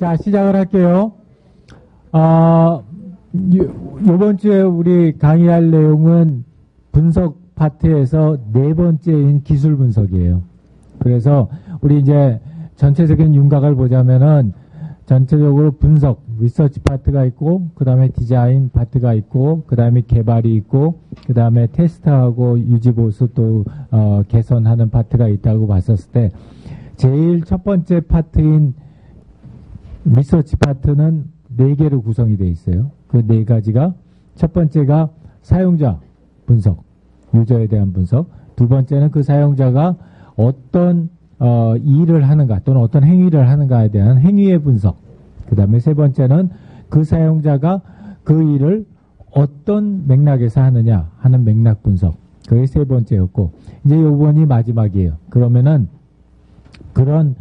자, 시작을 할게요. 요번 주에 우리 강의할 내용은 분석 파트에서 네 번째인 기술 분석이에요. 그래서 우리 이제 전체적인 윤곽을 보자면은 전체적으로 분석, 리서치 파트가 있고, 그 다음에 디자인 파트가 있고, 그 다음에 개발이 있고, 그 다음에 테스트하고 유지보수 또 개선하는 파트가 있다고 봤었을 때, 제일 첫 번째 파트인 리서치 파트는 4개로 구성이 되어 있어요. 그 4가지가, 첫 번째가 사용자 분석, 유저에 대한 분석. 두 번째는 그 사용자가 어떤 일을 하는가 또는 어떤 행위를 하는가에 대한 행위의 분석. 그 다음에 세 번째는 그 사용자가 그 일을 어떤 맥락에서 하느냐 하는 맥락 분석. 그게 세 번째였고, 이제 요번이 마지막이에요. 그러면은 그런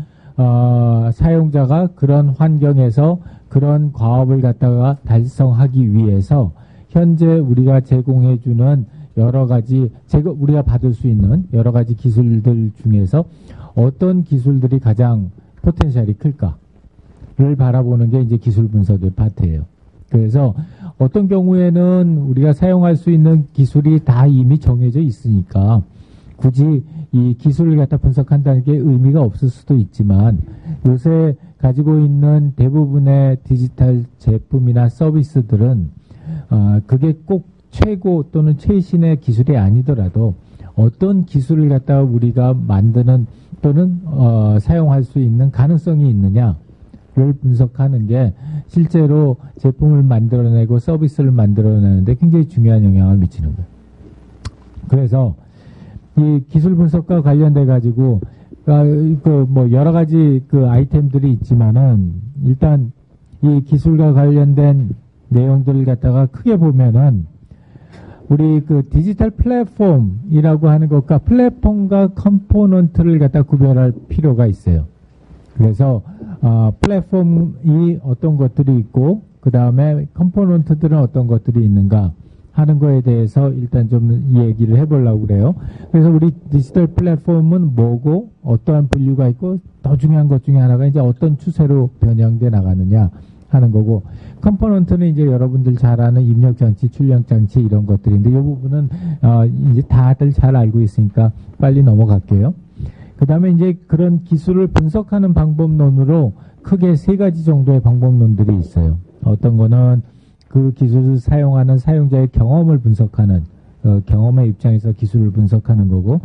사용자가 그런 환경에서 그런 과업을 갖다가 달성하기 위해서 현재 우리가 제공해주는 여러 가지 우리가 받을 수 있는 여러 가지 기술들 중에서 어떤 기술들이 가장 포텐셜이 클까를 바라보는 게 이제 기술 분석의 파트예요. 그래서 어떤 경우에는 우리가 사용할 수 있는 기술이 다 이미 정해져 있으니까 굳이 이 기술을 갖다 분석한다는 게 의미가 없을 수도 있지만, 요새 가지고 있는 대부분의 디지털 제품이나 서비스들은 그게 꼭 최고 또는 최신의 기술이 아니더라도 어떤 기술을 갖다가 우리가 만드는 또는 사용할 수 있는 가능성이 있느냐를 분석하는 게 실제로 제품을 만들어내고 서비스를 만들어내는데 굉장히 중요한 영향을 미치는 거예요. 그래서 이 기술 분석과 관련돼 가지고 뭐 여러 가지 그 아이템들이 있지만은 일단 이 기술과 관련된 내용들을 갖다가 크게 보면은 우리 그 디지털 플랫폼이라고 하는 것과 플랫폼과 컴포넌트를 갖다 구별할 필요가 있어요. 그래서 플랫폼이 어떤 것들이 있고 그 다음에 컴포넌트들은 어떤 것들이 있는가 하는 거에 대해서 일단 좀 얘기를 해보려고 그래요. 그래서 우리 디지털 플랫폼은 뭐고 어떠한 분류가 있고 더 중요한 것 중에 하나가 이제 어떤 추세로 변형돼 나가느냐 하는 거고, 컴포넌트는 이제 여러분들 잘 아는 입력 장치, 출력 장치 이런 것들인데 이 부분은 이제 다들 잘 알고 있으니까 빨리 넘어갈게요. 그 다음에 이제 그런 기술을 분석하는 방법론으로 크게 3가지 정도의 방법론들이 있어요. 어떤 거는 그 기술을 사용하는 사용자의 경험을 분석하는 경험의 입장에서 기술을 분석하는 거고,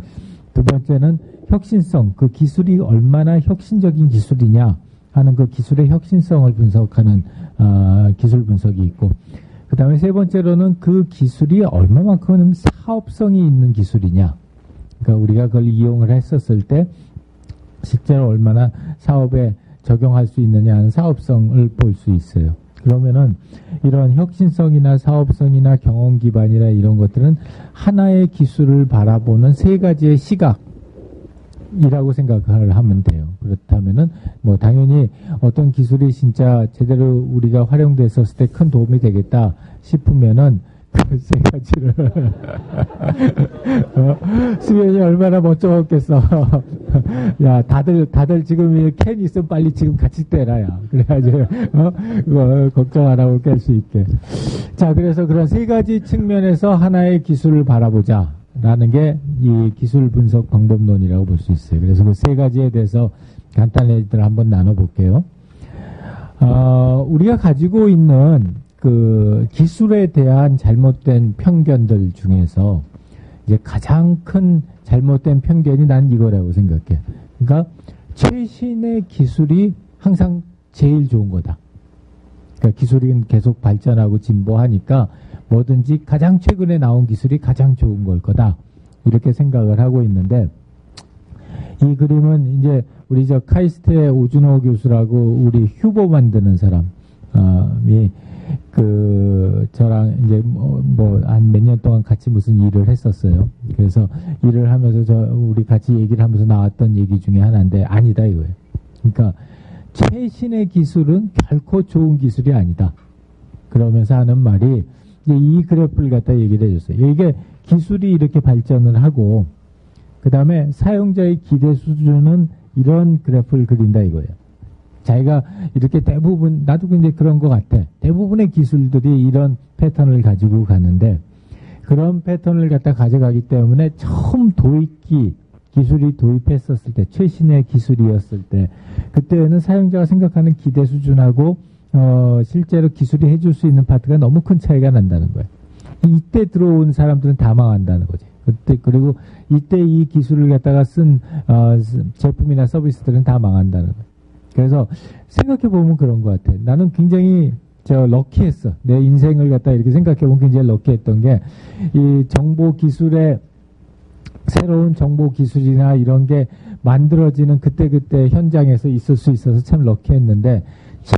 두 번째는 혁신성, 그 기술이 얼마나 혁신적인 기술이냐 하는 그 기술의 혁신성을 분석하는 기술 분석이 있고, 그 다음에 세 번째로는 그 기술이 얼마만큼 사업성이 있는 기술이냐, 그러니까 우리가 그걸 이용을 했었을 때 실제로 얼마나 사업에 적용할 수 있느냐 하는 사업성을 볼 수 있어요. 그러면은 이런 혁신성이나 사업성이나 경험 기반이나 이런 것들은 하나의 기술을 바라보는 3가지의 시각이라고 생각을 하면 돼요. 그렇다면은 뭐 당연히 어떤 기술이 진짜 제대로 우리가 활용됐었을 때 큰 도움이 되겠다 싶으면은 그 3가지를 수면이 얼마나 멋쩍었겠어. 야, 다들 지금 캔 있으면 빨리 지금 같이 떼라, 야. 그래가지고, 그거 걱정 안 하고 깰 수 있게. 자, 그래서 그런 3가지 측면에서 하나의 기술을 바라보자. 라는 게 이 기술 분석 방법론이라고 볼 수 있어요. 그래서 그 3가지에 대해서 간단히들 한번 나눠볼게요. 우리가 가지고 있는 그 기술에 대한 잘못된 편견들 중에서 이제 가장 큰 잘못된 편견이 난 이거라고 생각해. 그러니까 최신의 기술이 항상 제일 좋은 거다. 그러니까 기술이 계속 발전하고 진보하니까 뭐든지 가장 최근에 나온 기술이 가장 좋은 걸 거다. 이렇게 생각을 하고 있는데, 이 그림은 이제 우리 저 카이스트의 오준호 교수라고 우리 휴보 만드는 사람이 저랑 이제 한 몇 년 동안 같이 무슨 일을 했었어요. 그래서 일을 하면서 우리 같이 얘기를 하면서 나왔던 얘기 중에 하나인데, 아니다 이거예요. 그러니까 최신의 기술은 결코 좋은 기술이 아니다. 그러면서 하는 말이 이제 이 그래프를 갖다 얘기를 해줬어요. 이게 기술이 이렇게 발전을 하고 그 다음에 사용자의 기대 수준은 이런 그래프를 그린다 이거예요. 자기가 이렇게 대부분, 나도 굉장히 그런 것 같아. 대부분의 기술들이 이런 패턴을 가지고 가는데, 그런 패턴을 갖다 가져가기 때문에 처음 도입기, 기술이 도입했었을 때, 최신의 기술이었을 때, 그때는 사용자가 생각하는 기대 수준하고, 실제로 기술이 해줄 수 있는 파트가 너무 큰 차이가 난다는 거예요. 이때 들어온 사람들은 다 망한다는 거지. 그때, 그리고 이때 이 기술을 갖다가 쓴, 제품이나 서비스들은 다 망한다는 거예요. 그래서 생각해보면 그런 것 같아. 나는 굉장히 럭키했어. 내 인생을 갖다 이렇게 생각해보면 굉장히 럭키했던 게, 이 정보 기술의, 새로운 정보 기술이나 이런 게 만들어지는 그때그때 현장에서 있을 수 있어서 참 럭키했는데,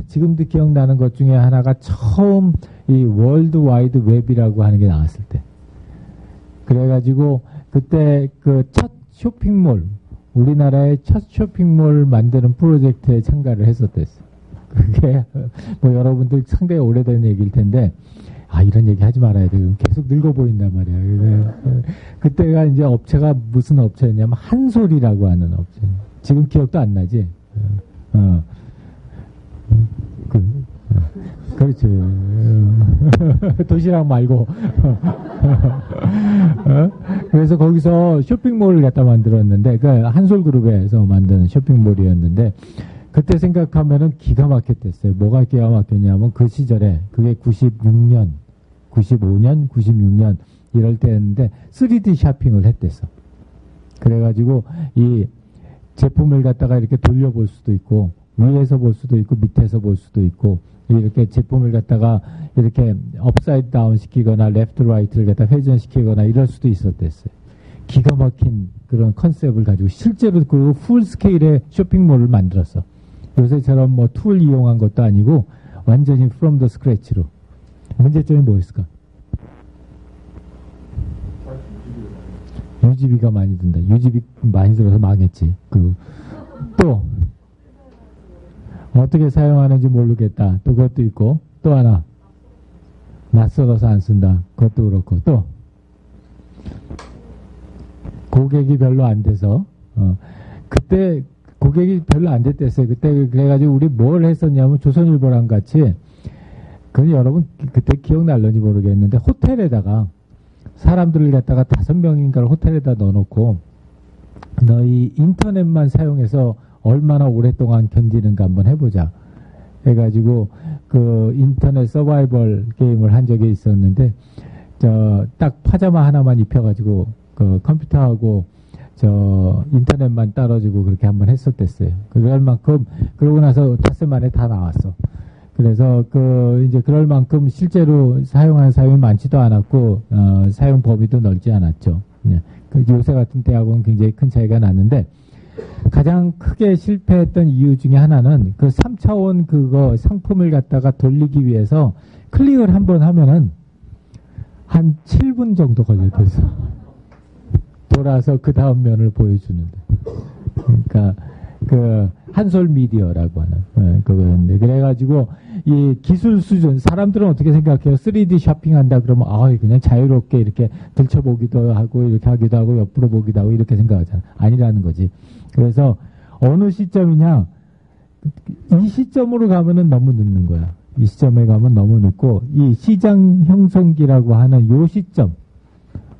지금도 기억나는 것 중에 하나가 처음 이 월드 와이드 웹이라고 하는 게 나왔을 때. 그래가지고, 그때 그 첫 쇼핑몰, 우리나라의 첫 쇼핑몰 만드는 프로젝트에 참가를 했었댔어. 그게 뭐 여러분들 상당히 오래된 얘기일 텐데, 이런 얘기 하지 말아야 돼. 계속 늙어 보인단 말이야. 그때가 이제 업체가 무슨 업체였냐면 한솔이라고 하는 업체. 지금 기억도 안 나지? 그렇지. 도시락 말고. 그래서 거기서 쇼핑몰을 갖다 만들었는데, 그 한솔그룹에서 만든 쇼핑몰이었는데, 그때 생각하면은 기가 막혔댔어요. 뭐가 기가 막혔냐면 그 시절에, 그게 96년, 95년, 96년 이럴 때였는데 3D 쇼핑을 했댔어. 그래가지고 이 제품을 갖다가 이렇게 돌려볼 수도 있고, 위에서 볼 수도 있고, 밑에서 볼 수도 있고, 이렇게 제품을 갖다가 이렇게 업사이드 다운 시키거나 레프트 라이트를 갖다 회전시키거나 이럴 수도 있었댔어요. 기가 막힌 그런 컨셉을 가지고 실제로 그 풀 스케일의 쇼핑몰을 만들었어. 요새처럼 뭐 툴 이용한 것도 아니고 완전히 from the scratch로. 문제점이 뭐였을까? 유지비가 많이 든다. 유지비 많이 들어서 망했지. 또 어떻게 사용하는지 모르겠다. 또 그것도 있고, 또 하나 낯설어서 안 쓴다. 그것도 그렇고, 또 고객이 별로 안 돼서 그때 고객이 별로 안 됐댔어요. 그때 그래가지고 우리 뭘 했었냐면 조선일보랑 같이, 그건 여러분 그때 기억날런지 모르겠는데 호텔에다가 사람들을 갖다가 5명인가를 호텔에다 넣어놓고 너희 인터넷만 사용해서 얼마나 오랫동안 견디는가 한번 해보자 해가지고 그 인터넷 서바이벌 게임을 한 적이 있었는데, 딱 파자마 하나만 입혀가지고 그 컴퓨터하고 인터넷만 따라주고 그렇게 한번 했었댔어요. 그럴 만큼, 그러고 나서 닷새 만에 다 나왔어. 그래서 이제 그럴 만큼 실제로 사용하는 사람이 많지도 않았고, 사용 범위도 넓지 않았죠. 요새 같은 때하고는 굉장히 큰 차이가 났는데, 가장 크게 실패했던 이유 중에 하나는 그 3차원 그거 상품을 갖다가 돌리기 위해서 클릭을 한번 하면은 한 7분 정도 걸렸댔어. 돌아서 그 다음 면을 보여주는데. 그러니까 그 한솔 미디어라고 하는 그거였는데, 그래가지고 이 기술 수준, 사람들은 어떻게 생각해요? 3D 쇼핑한다 그러면 그냥 자유롭게 이렇게 들춰보기도 하고 이렇게 하기도 하고 옆으로 보기도 하고 이렇게 생각하잖아. 아니라는 거지. 그래서 어느 시점이냐, 이 시점으로 가면은 너무 늦는 거야. 이 시점에 가면 너무 늦고, 이 시장 형성기라고 하는 요 시점에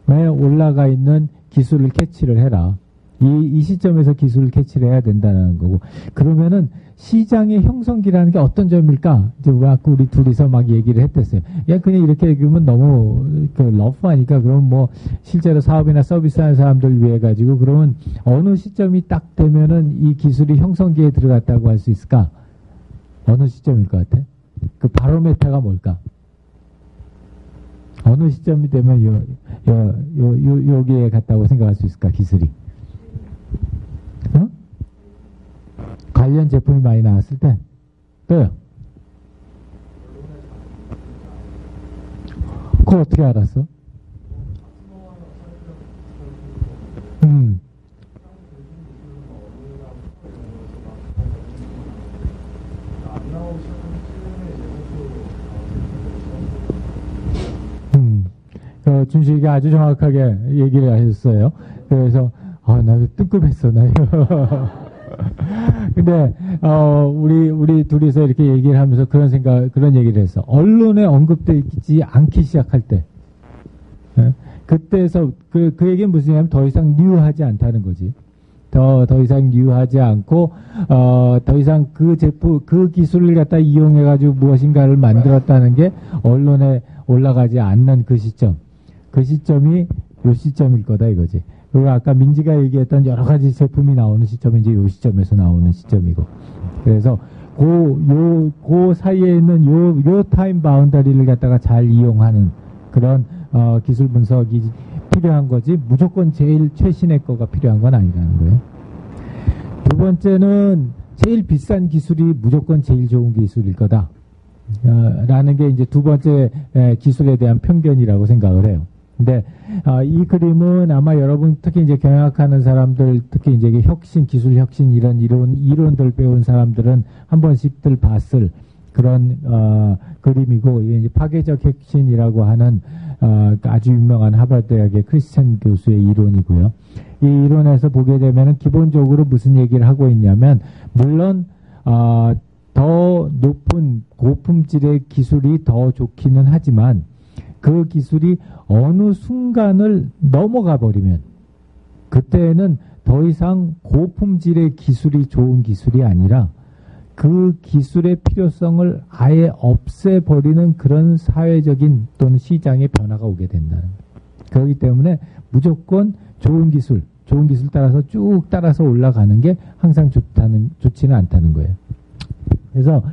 올라가 있는 기술을 캐치를 해라. 이 시점에서 기술을 캐치를 해야 된다는 거고, 그러면은 시장의 형성기라는 게 어떤 점일까? 이제 우리 둘이서 막 얘기를 했댔어요. 그냥 이렇게 얘기하면 너무 러프하니까, 그럼 뭐 실제로 사업이나 서비스 하는 사람들 위해 가지고, 그러면 어느 시점이 딱 되면은 이 기술이 형성기에 들어갔다고 할 수 있을까? 어느 시점일 것 같아? 그 바로메타가 뭘까? 어느 시점이 되면 여기에 갔다고 생각할 수 있을까, 기술이? 관련 제품이 많이 나왔을 때? 또요? 그걸 어떻게 알았어? 준식이가 아주 정확하게 얘기를 하셨어요. 그래서 나도 뜨끔했어. 근데, 우리 둘이서 이렇게 얘기를 하면서 그런 얘기를 했어. 언론에 언급되지 않기 시작할 때. 예? 그때에서, 그 얘기는 무슨 얘기냐면 더 이상 뉴하지 않다는 거지. 더 이상 뉴하지 않고, 더 이상 그 기술을 갖다 이용해가지고 무엇인가를 만들었다는 게 언론에 올라가지 않는 그 시점. 그 시점이 요 시점일 거다 이거지. 그리고 아까 민지가 얘기했던 여러 가지 제품이 나오는 시점이 이제 요 시점에서 나오는 시점이고. 그래서 그 사이에 있는 요 타임 바운더리를 갖다가 잘 이용하는 그런, 기술 분석이 필요한 거지, 무조건 제일 최신의 거가 필요한 건 아니라는 거예요. 두 번째는 제일 비싼 기술이 무조건 제일 좋은 기술일 거다. 라는 게 이제 두 번째 기술에 대한 편견이라고 생각을 해요. 근데 이 그림은 아마 여러분 특히 이제 경영학하는 사람들, 특히 이제 혁신, 기술 혁신 이런 이론들 배운 사람들은 한 번씩들 봤을 그런 그림이고, 이게 이제 파괴적 혁신이라고 하는 아주 유명한 하버드 대학의 크리스찬 교수의 이론이고요. 이 이론에서 보게 되면은 기본적으로 무슨 얘기를 하고 있냐면, 물론 더 높은 고품질의 기술이 더 좋기는 하지만 그 기술이 어느 순간을 넘어가 버리면 그때는 더 이상 고품질의 기술이 좋은 기술이 아니라 그 기술의 필요성을 아예 없애버리는 그런 사회적인 또는 시장의 변화가 오게 된다는 거예요. 그렇기 때문에 무조건 좋은 기술 따라서 쭉 따라서 올라가는 게 항상 좋지는 않다는 거예요. 그래서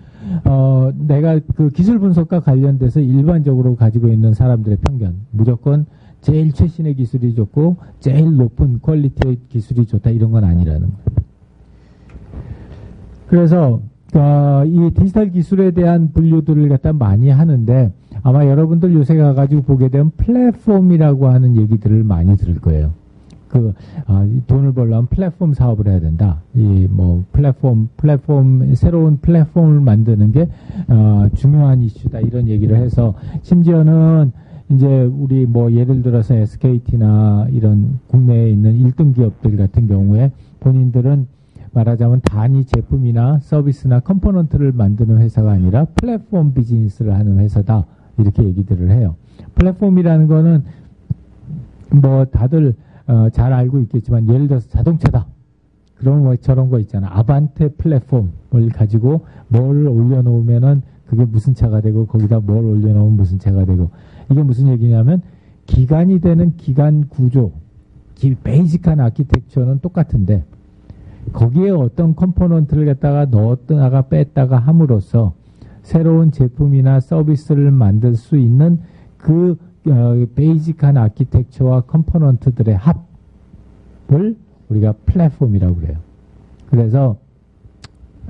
내가 그 기술 분석과 관련돼서 일반적으로 가지고 있는 사람들의 편견, 무조건 제일 최신의 기술이 좋고 제일 높은 퀄리티의 기술이 좋다 이런 건 아니라는 거예요. 그래서 이 디지털 기술에 대한 분류들을 갖다 많이 하는데, 아마 여러분들 요새 가가지고 보게 되면 플랫폼이라고 하는 얘기들을 많이 들을 거예요. 돈을 벌려면 플랫폼 사업을 해야 된다. 새로운 플랫폼을 만드는 게, 중요한 이슈다. 이런 얘기를 해서, 심지어는 이제 우리 예를 들어서 SKT나 이런 국내에 있는 1등 기업들 같은 경우에 본인들은 말하자면 단위 제품이나 서비스나 컴포넌트를 만드는 회사가 아니라 플랫폼 비즈니스를 하는 회사다. 이렇게 얘기들을 해요. 플랫폼이라는 거는 다들 잘 알고 있겠지만, 예를 들어서 자동차다. 그런 저런 거 있잖아. 아반떼 플랫폼을 가지고 뭘 올려놓으면은 그게 무슨 차가 되고, 거기다 뭘 올려놓으면 무슨 차가 되고. 이게 무슨 얘기냐면, 기간이 되는 기간 구조, 베이직한 아키텍처는 똑같은데, 거기에 어떤 컴포넌트를 갖다가 넣었다가 뺐다가 함으로써 새로운 제품이나 서비스를 만들 수 있는 그 베이직한 아키텍처와 컴포넌트들의 합을 우리가 플랫폼이라고 그래요. 그래서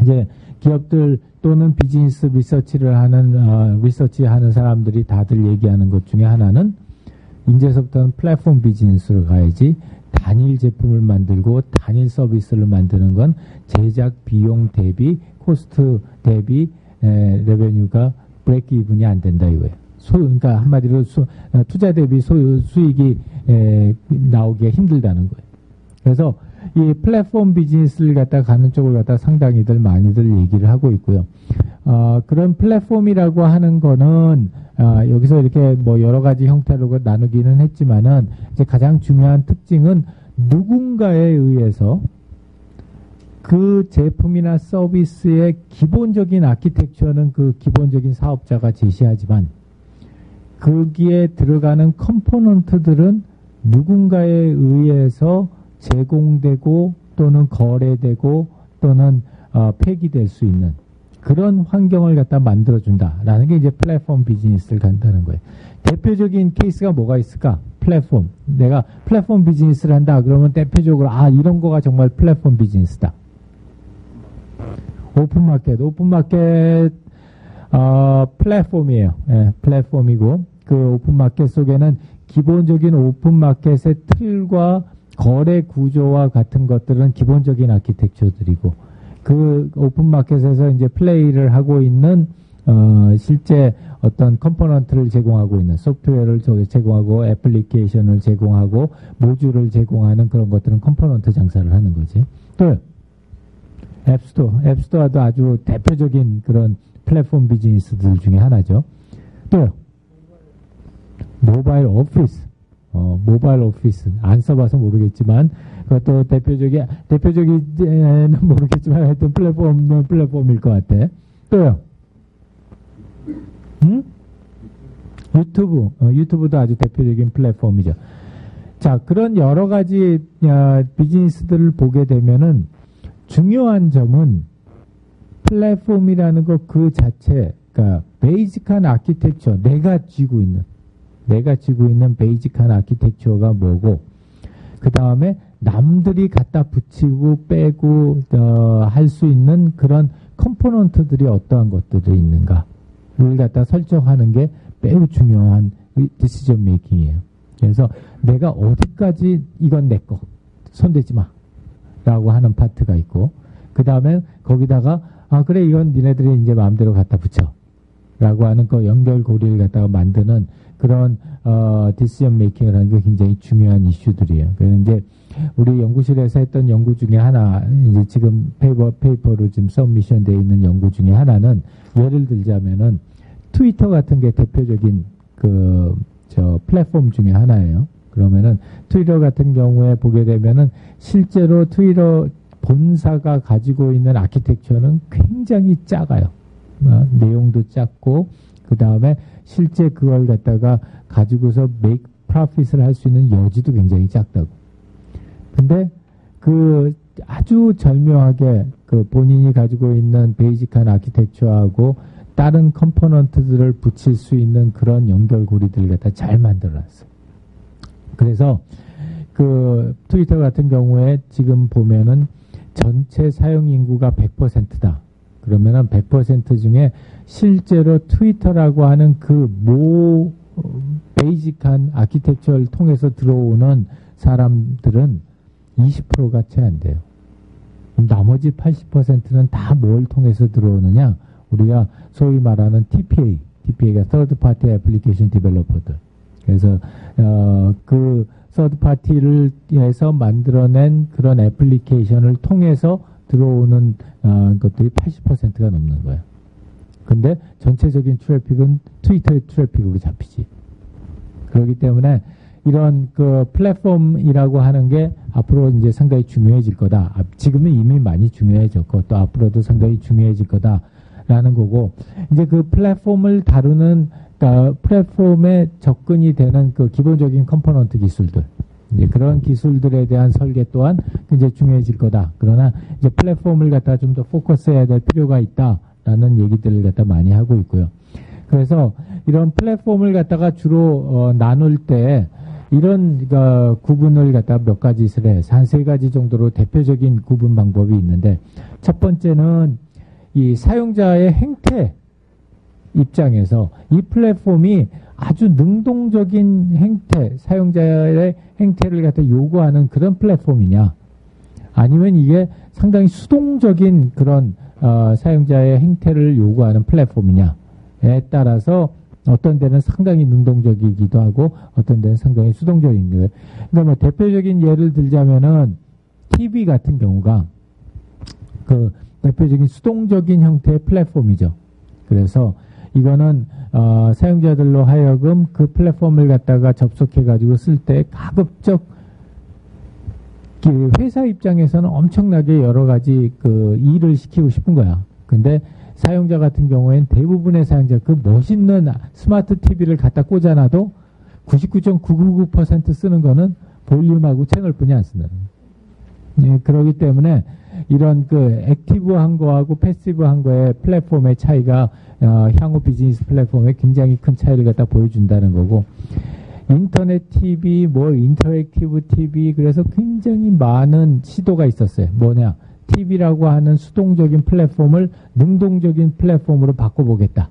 이제 기업들 또는 비즈니스 리서치하는 사람들이 다들 얘기하는 것 중에 하나는, 이제서부터는 플랫폼 비즈니스로 가야지, 단일 제품을 만들고 단일 서비스를 만드는 건 제작 비용 대비, 코스트 대비 레베뉴가 브레이크 이븐이 안 된다 이거예요. 그러니까 한마디로 투자 대비 수익이 나오기가 힘들다는 거예요. 그래서 이 플랫폼 비즈니스를 갖다 가는 쪽을 갖다 상당히들 많이들 얘기를 하고 있고요. 그런 플랫폼이라고 하는 거는 여기서 이렇게 여러 가지 형태로 나누기는 했지만은, 이제 가장 중요한 특징은 누군가에 의해서 그 제품이나 서비스의 기본적인 아키텍처는 그 기본적인 사업자가 제시하지만, 거기에 들어가는 컴포넌트들은 누군가에 의해서 제공되고 또는 거래되고 또는 폐기될 수 있는 그런 환경을 갖다 만들어준다라는 게 이제 플랫폼 비즈니스를 간다는 거예요. 대표적인 케이스가 뭐가 있을까? 플랫폼. 내가 플랫폼 비즈니스를 한다. 그러면 대표적으로 이런 거가 정말 플랫폼 비즈니스다. 오픈마켓 플랫폼이에요. 예, 플랫폼이고, 그 오픈마켓 속에는 기본적인 오픈마켓의 틀과 거래 구조와 같은 것들은 기본적인 아키텍처들이고, 그 오픈마켓에서 이제 플레이를 하고 있는 실제 어떤 컴포넌트를 제공하고 있는, 소프트웨어를 제공하고 애플리케이션을 제공하고 모듈을 제공하는 그런 것들은 컴포넌트 장사를 하는 거지. 또 앱스토어도 아주 대표적인 그런 플랫폼 비즈니스들 중에 하나죠. 또요. 모바일 오피스. 안 써봐서 모르겠지만, 그것도 대표적이는 모르겠지만, 하여튼 플랫폼일 것 같아. 또요. 유튜브도 아주 대표적인 플랫폼이죠. 자, 그런 여러 가지 비즈니스들을 보게 되면은 중요한 점은 플랫폼이라는 것 그 자체, 그러니까 베이직한 아키텍처, 내가 쥐고 있는 베이직한 아키텍처가 뭐고, 그 다음에 남들이 갖다 붙이고 빼고 할 수 있는 그런 컴포넌트들이 어떠한 것들이 있는가를 갖다 설정하는 게 매우 중요한 디시전 메이킹이에요. 그래서 내가 어디까지 이건 내 거, 손대지 마 라고 하는 파트가 있고, 그 다음에 거기다가 그래 이건 니네들이 이제 마음대로 갖다 붙여 라고 하는 그 연결고리를 갖다가 만드는 그런 디시전 메이킹을 하는 게 굉장히 중요한 이슈들이에요. 그래서 이제 우리 연구실에서 했던 연구 중에 하나, 이제 지금 페이퍼로 지금 서미션 되어 있는 연구 중에 하나는, 예를 들자면은 트위터 같은 게 대표적인 플랫폼 중에 하나예요. 그러면은 트위터 같은 경우에 보게 되면은 실제로 트위터 본사가 가지고 있는 아키텍처는 굉장히 작아요. 내용도 작고, 그 다음에 실제 그걸 갖다가 가지고서 make profit을 할 수 있는 여지도 굉장히 작다고. 근데 아주 절묘하게 본인이 가지고 있는 베이직한 아키텍처하고 다른 컴포넌트들을 붙일 수 있는 그런 연결고리들을 갖다 잘 만들어놨어요. 그래서 트위터 같은 경우에 지금 보면은 전체 사용 인구가 100%다. 그러면은 100% 중에 실제로 트위터라고 하는 베이직한 아키텍처를 통해서 들어오는 사람들은 20%가 채 안 돼요. 나머지 80%는 다 뭘 통해서 들어오느냐? 우리가 소위 말하는 TPA가 Third Party Application Developer들. 그래서 그 Third Party를 해서 만들어낸 그런 애플리케이션을 통해서 들어오는 것들이 80%가 넘는 거예요. 근데 전체적인 트래픽은 트위터의 트래픽으로 잡히지. 그렇기 때문에 이런 플랫폼이라고 하는 게 앞으로 이제 상당히 중요해질 거다. 지금은 이미 많이 중요해졌고 또 앞으로도 상당히 중요해질 거다라는 거고, 이제 그 플랫폼을 다루는, 그러니까 플랫폼에 접근이 되는 기본적인 컴포넌트 기술들, 이제 그런 기술들에 대한 설계 또한 이제 중요해질 거다. 그러나 이제 플랫폼을 갖다 좀 더 포커스해야 될 필요가 있다라는 얘기들을 갖다 많이 하고 있고요. 그래서 이런 플랫폼을 갖다가 주로 나눌 때 이런 구분을 갖다 몇 가지를 해. 한 세 가지 정도로 대표적인 구분 방법이 있는데, 첫 번째는 이 사용자의 행태 입장에서 이 플랫폼이 아주 능동적인 행태, 사용자의 행태를 갖다 요구하는 그런 플랫폼이냐, 아니면 이게 상당히 수동적인 그런 사용자의 행태를 요구하는 플랫폼이냐에 따라서 어떤 데는 상당히 능동적이기도 하고 어떤 데는 상당히 수동적인 거예요. 그러니까 뭐 대표적인 예를 들자면은 TV 같은 경우가 대표적인 수동적인 형태의 플랫폼이죠. 그래서 이거는 사용자들로 하여금 그 플랫폼을 갖다가 접속해 가지고 쓸 때 가급적 회사 입장에서는 엄청나게 여러 가지 일을 시키고 싶은 거야. 근데 사용자 같은 경우에는 대부분의 사용자 멋있는 스마트 TV를 갖다 꽂아놔도 99.999% 쓰는 거는 볼륨하고 채널뿐이 안 쓰는. 예, 그렇기 때문에 이런 액티브한 거하고 패시브한 거의 플랫폼의 차이가 향후 비즈니스 플랫폼에 굉장히 큰 차이를 갖다 보여준다는 거고, 인터넷 TV, 인터랙티브 TV, 그래서 굉장히 많은 시도가 있었어요. 뭐냐? TV라고 하는 수동적인 플랫폼을 능동적인 플랫폼으로 바꿔보겠다.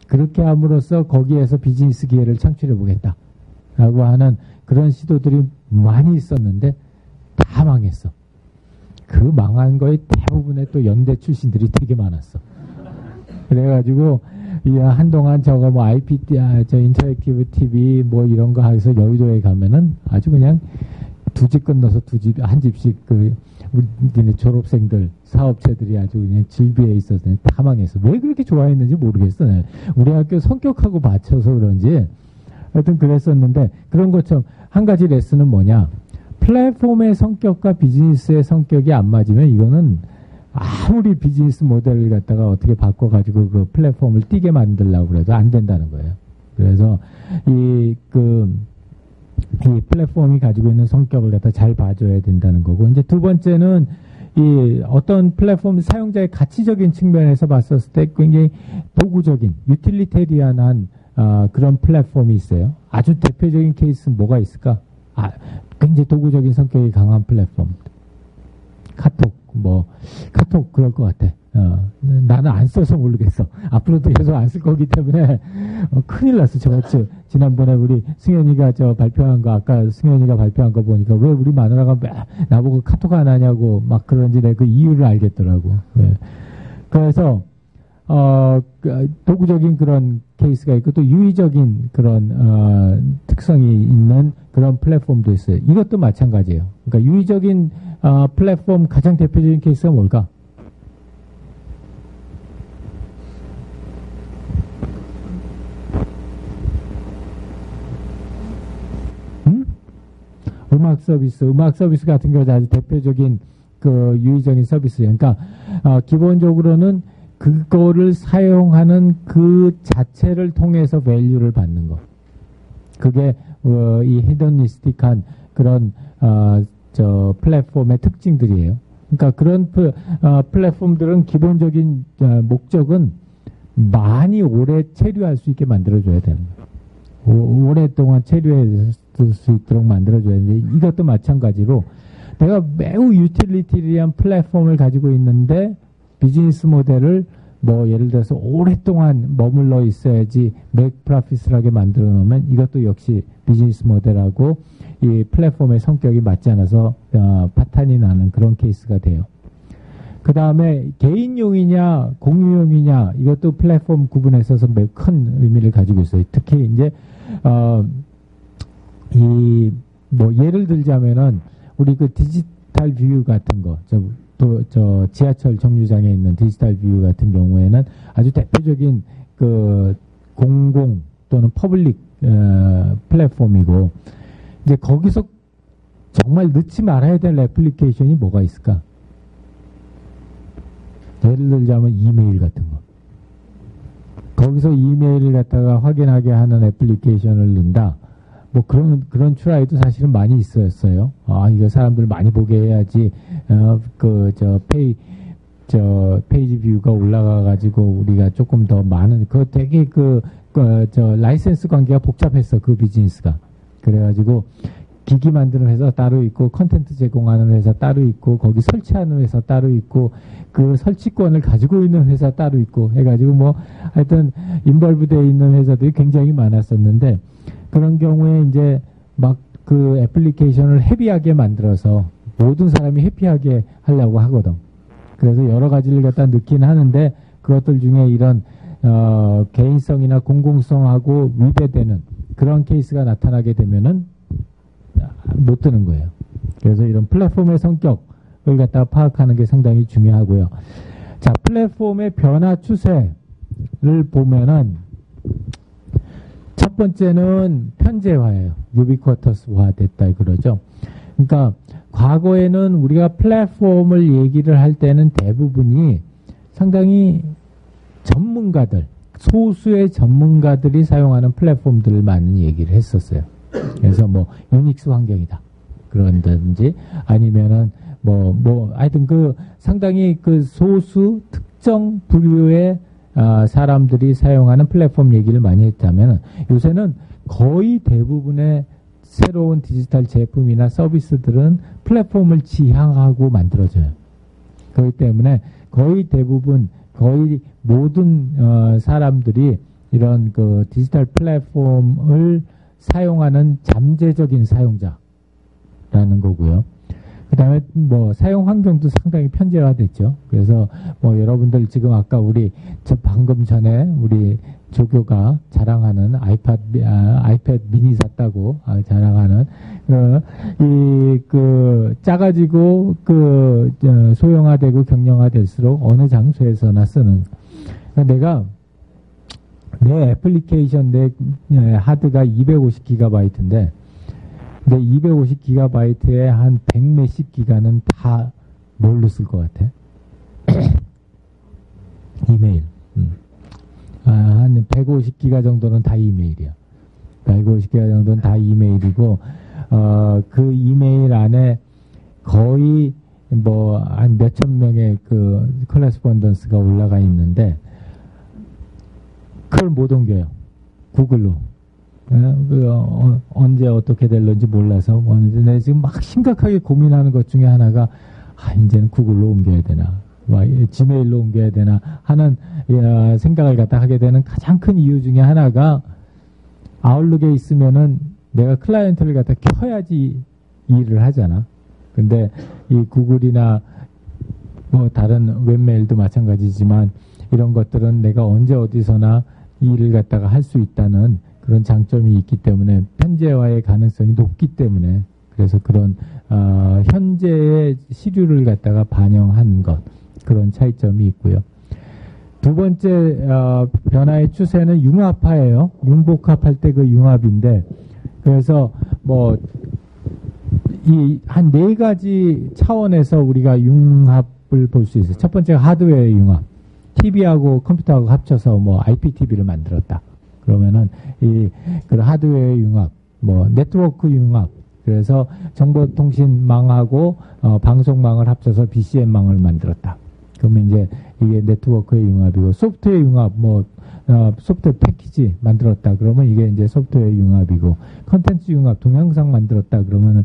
그렇게 함으로써 거기에서 비즈니스 기회를 창출해보겠다. 라고 하는 그런 시도들이 많이 있었는데 다 망했어. 그 망한 거의 대부분의 또 연대 출신들이 되게 많았어. 그래가지고 한동안 인터랙티브 TV 이런 거 해서 여의도에 가면은 아주 그냥 두 집 건너서 한 집씩 우리 졸업생들, 사업체들이 아주 그냥 질비해 있어서 다 망했어. 왜 그렇게 좋아했는지 모르겠어. 우리 학교 성격하고 맞춰서 그런지 하여튼 그랬었는데, 그런 것처럼 한 가지 레슨은 뭐냐. 플랫폼의 성격과 비즈니스의 성격이 안 맞으면 이거는 아무리 비즈니스 모델을 갖다가 어떻게 바꿔가지고 그 플랫폼을 뛰게 만들려고 그래도 안 된다는 거예요. 그래서 이 플랫폼이 가지고 있는 성격을 갖다 잘 봐줘야 된다는 거고, 이제 두 번째는 이 어떤 플랫폼 사용자의 가치적인 측면에서 봤었을 때 굉장히 도구적인, 유틸리테리안한 그런 플랫폼이 있어요. 아주 대표적인 케이스는 뭐가 있을까? 굉장히 도구적인 성격이 강한 플랫폼. 카톡 그럴 것 같아. 나는 안 써서 모르겠어. 앞으로도 계속 안 쓸 거기 때문에 큰일 났어. 지난번에 우리 승현이가 발표한 거, 아까 승현이가 발표한 거 보니까 왜 우리 마누라가 나보고 카톡 안 하냐고 막 그런지 내가 그 이유를 알겠더라고. 네. 그래서 도구적인 그런 케이스가 있고 또 유의적인 그런 특성이 있는 그런 플랫폼도 있어요. 이것도 마찬가지예요. 그러니까 유의적인 플랫폼 가장 대표적인 케이스가 뭘까? 음악 서비스 같은 경우도 아주 대표적인 그 유의적인 서비스예요. 그러니까 기본적으로는 그거를 사용하는 그 자체를 통해서 밸류를 받는 거. 그게 이 헤도니스틱한 그런 플랫폼의 특징들이에요. 그러니까 그런 플랫폼들은 기본적인 목적은 많이 오래 체류할 수 있게 만들어줘야 되는 거예요. 오랫동안 체류할 수 있도록 만들어줘야 되는데, 이것도 마찬가지로 내가 매우 유틸리티리한 플랫폼을 가지고 있는데 비즈니스 모델을 예를 들어서 오랫동안 머물러 있어야지 맥 프로핏을하게 만들어 놓으면 이것도 역시 비즈니스 모델하고 이 플랫폼의 성격이 맞지 않아서 파탄이 나는 그런 케이스가 돼요. 그 다음에 개인용이냐 공유용이냐, 이것도 플랫폼 구분에 있어서 매우 큰 의미를 가지고 있어요. 특히 이제 예를 들자면은 우리 그 디지털 뷰 같은 거, 지하철 정류장에 있는 디지털 뷰 같은 경우에는 아주 대표적인 그 공공 또는 퍼블릭 플랫폼이고, 이제 거기서 정말 넣지 말아야 될 애플리케이션이 뭐가 있을까? 예를 들자면 이메일 같은 거. 거기서 이메일을 갖다가 확인하게 하는 애플리케이션을 넣는다. 그런 트라이도 사실은 많이 있었어요. 이거 사람들 많이 보게 해야지, 페이지 뷰가 올라가가지고 우리가 조금 더 많은, 되게 라이센스 관계가 복잡했어, 그 비즈니스가. 그래가지고, 기기 만드는 회사 따로 있고, 컨텐츠 제공하는 회사 따로 있고, 거기 설치하는 회사 따로 있고, 그 설치권을 가지고 있는 회사 따로 있고, 해가지고 하여튼, 인벌브되어 있는 회사들이 굉장히 많았었는데, 그런 경우에 이제 그 애플리케이션을 헤비하게 만들어서 모든 사람이 해피하게 하려고 하거든. 그래서 여러 가지를 갖다 넣긴 하는데, 그것들 중에 이런 개인성이나 공공성하고 위배되는 그런 케이스가 나타나게 되면은 못 뜨는 거예요. 그래서 이런 플랫폼의 성격을 갖다가 파악하는 게 상당히 중요하고요. 자, 플랫폼의 변화 추세를 보면은 첫 번째는 편제화예요. 유비쿼터스화 됐다 그러죠. 그러니까 과거에는 우리가 플랫폼을 얘기를 할 때는 대부분이 상당히 전문가들, 소수의 전문가들이 사용하는 플랫폼들을 많이 얘기를 했었어요. 그래서 유닉스 환경이다 그런다든지, 아니면은 하여튼 상당히 소수 특정 부류의 사람들이 사용하는 플랫폼 얘기를 많이 했다면, 요새는 거의 대부분의 새로운 디지털 제품이나 서비스들은 플랫폼을 지향하고 만들어져요. 그렇기 때문에 거의 모든 사람들이 이런 디지털 플랫폼을 사용하는 잠재적인 사용자라는 거고요. 그 다음에 사용 환경도 상당히 편제화됐죠. 그래서 여러분들 지금 아까 방금 전에 우리 조교가 자랑하는 아이패드 미니 샀다고 자랑하는 작아지고 소형화되고 경량화될수록 어느 장소에서나 쓰는. 내가 내 애플리케이션 내 하드가 250GB인데 내 250GB에 한 100몇십 기가는 다 뭘로 쓸 것 같아? 이메일. 한 150기가 정도는 다 이메일이야. 150기가 정도는 다 이메일이고, 그 이메일 안에 거의 한 몇천 명의 커레스폰던스가 올라가 있는데, 그걸 못 옮겨요. 구글로. 언제 어떻게 될런지 몰라서. 내가 지금 막 심각하게 고민하는 것 중에 하나가, 이제는 구글로 옮겨야 되나. 지메일로 옮겨야 되나 하는 생각을 갖다 하게 되는 가장 큰 이유 중에 하나가 아웃룩에 있으면은 내가 클라이언트를 갖다 켜야지 일을 하잖아. 근데 이 구글이나 다른 웹메일도 마찬가지지만 이런 것들은 내가 언제 어디서나 일을 갖다가 할 수 있다는 그런 장점이 있기 때문에 편제화의 가능성이 높기 때문에 그래서 그런 현재의 시류를 갖다가 반영한 것 그런 차이점이 있고요. 두 번째 변화의 추세는 융합화예요. 융복합할 때 그 융합인데 그래서 이 한 네 가지 차원에서 우리가 융합을 볼 수 있어요. 첫 번째가 하드웨어의 융합. TV하고 컴퓨터하고 합쳐서 IPTV를 만들었다. 그러면은 그 하드웨어의 융합, 네트워크 융합. 그래서 정보통신망하고 방송망을 합쳐서 BCM망을 만들었다. 그러면 이제 이게 네트워크의 융합이고 소프트웨어 융합, 소프트웨어 패키지 만들었다. 그러면 이게 이제 소프트웨어 융합이고 컨텐츠 융합, 동영상 만들었다. 그러면은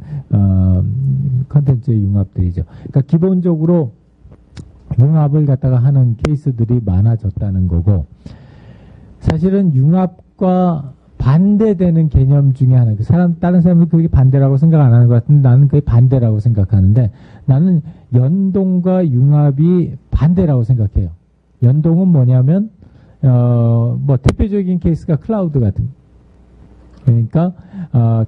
컨텐츠의 융합들이죠. 그러니까 기본적으로 융합을 갖다가 하는 케이스들이 많아졌다는 거고 사실은 융합과 반대되는 개념 중에 하나. 다른 사람은 그게 반대라고 생각 안 하는 것 같은데 나는 그게 반대라고 생각하는데 나는 연동과 융합이 반대라고 생각해요. 연동은 뭐냐면, 대표적인 케이스가 클라우드 같은. 그러니까,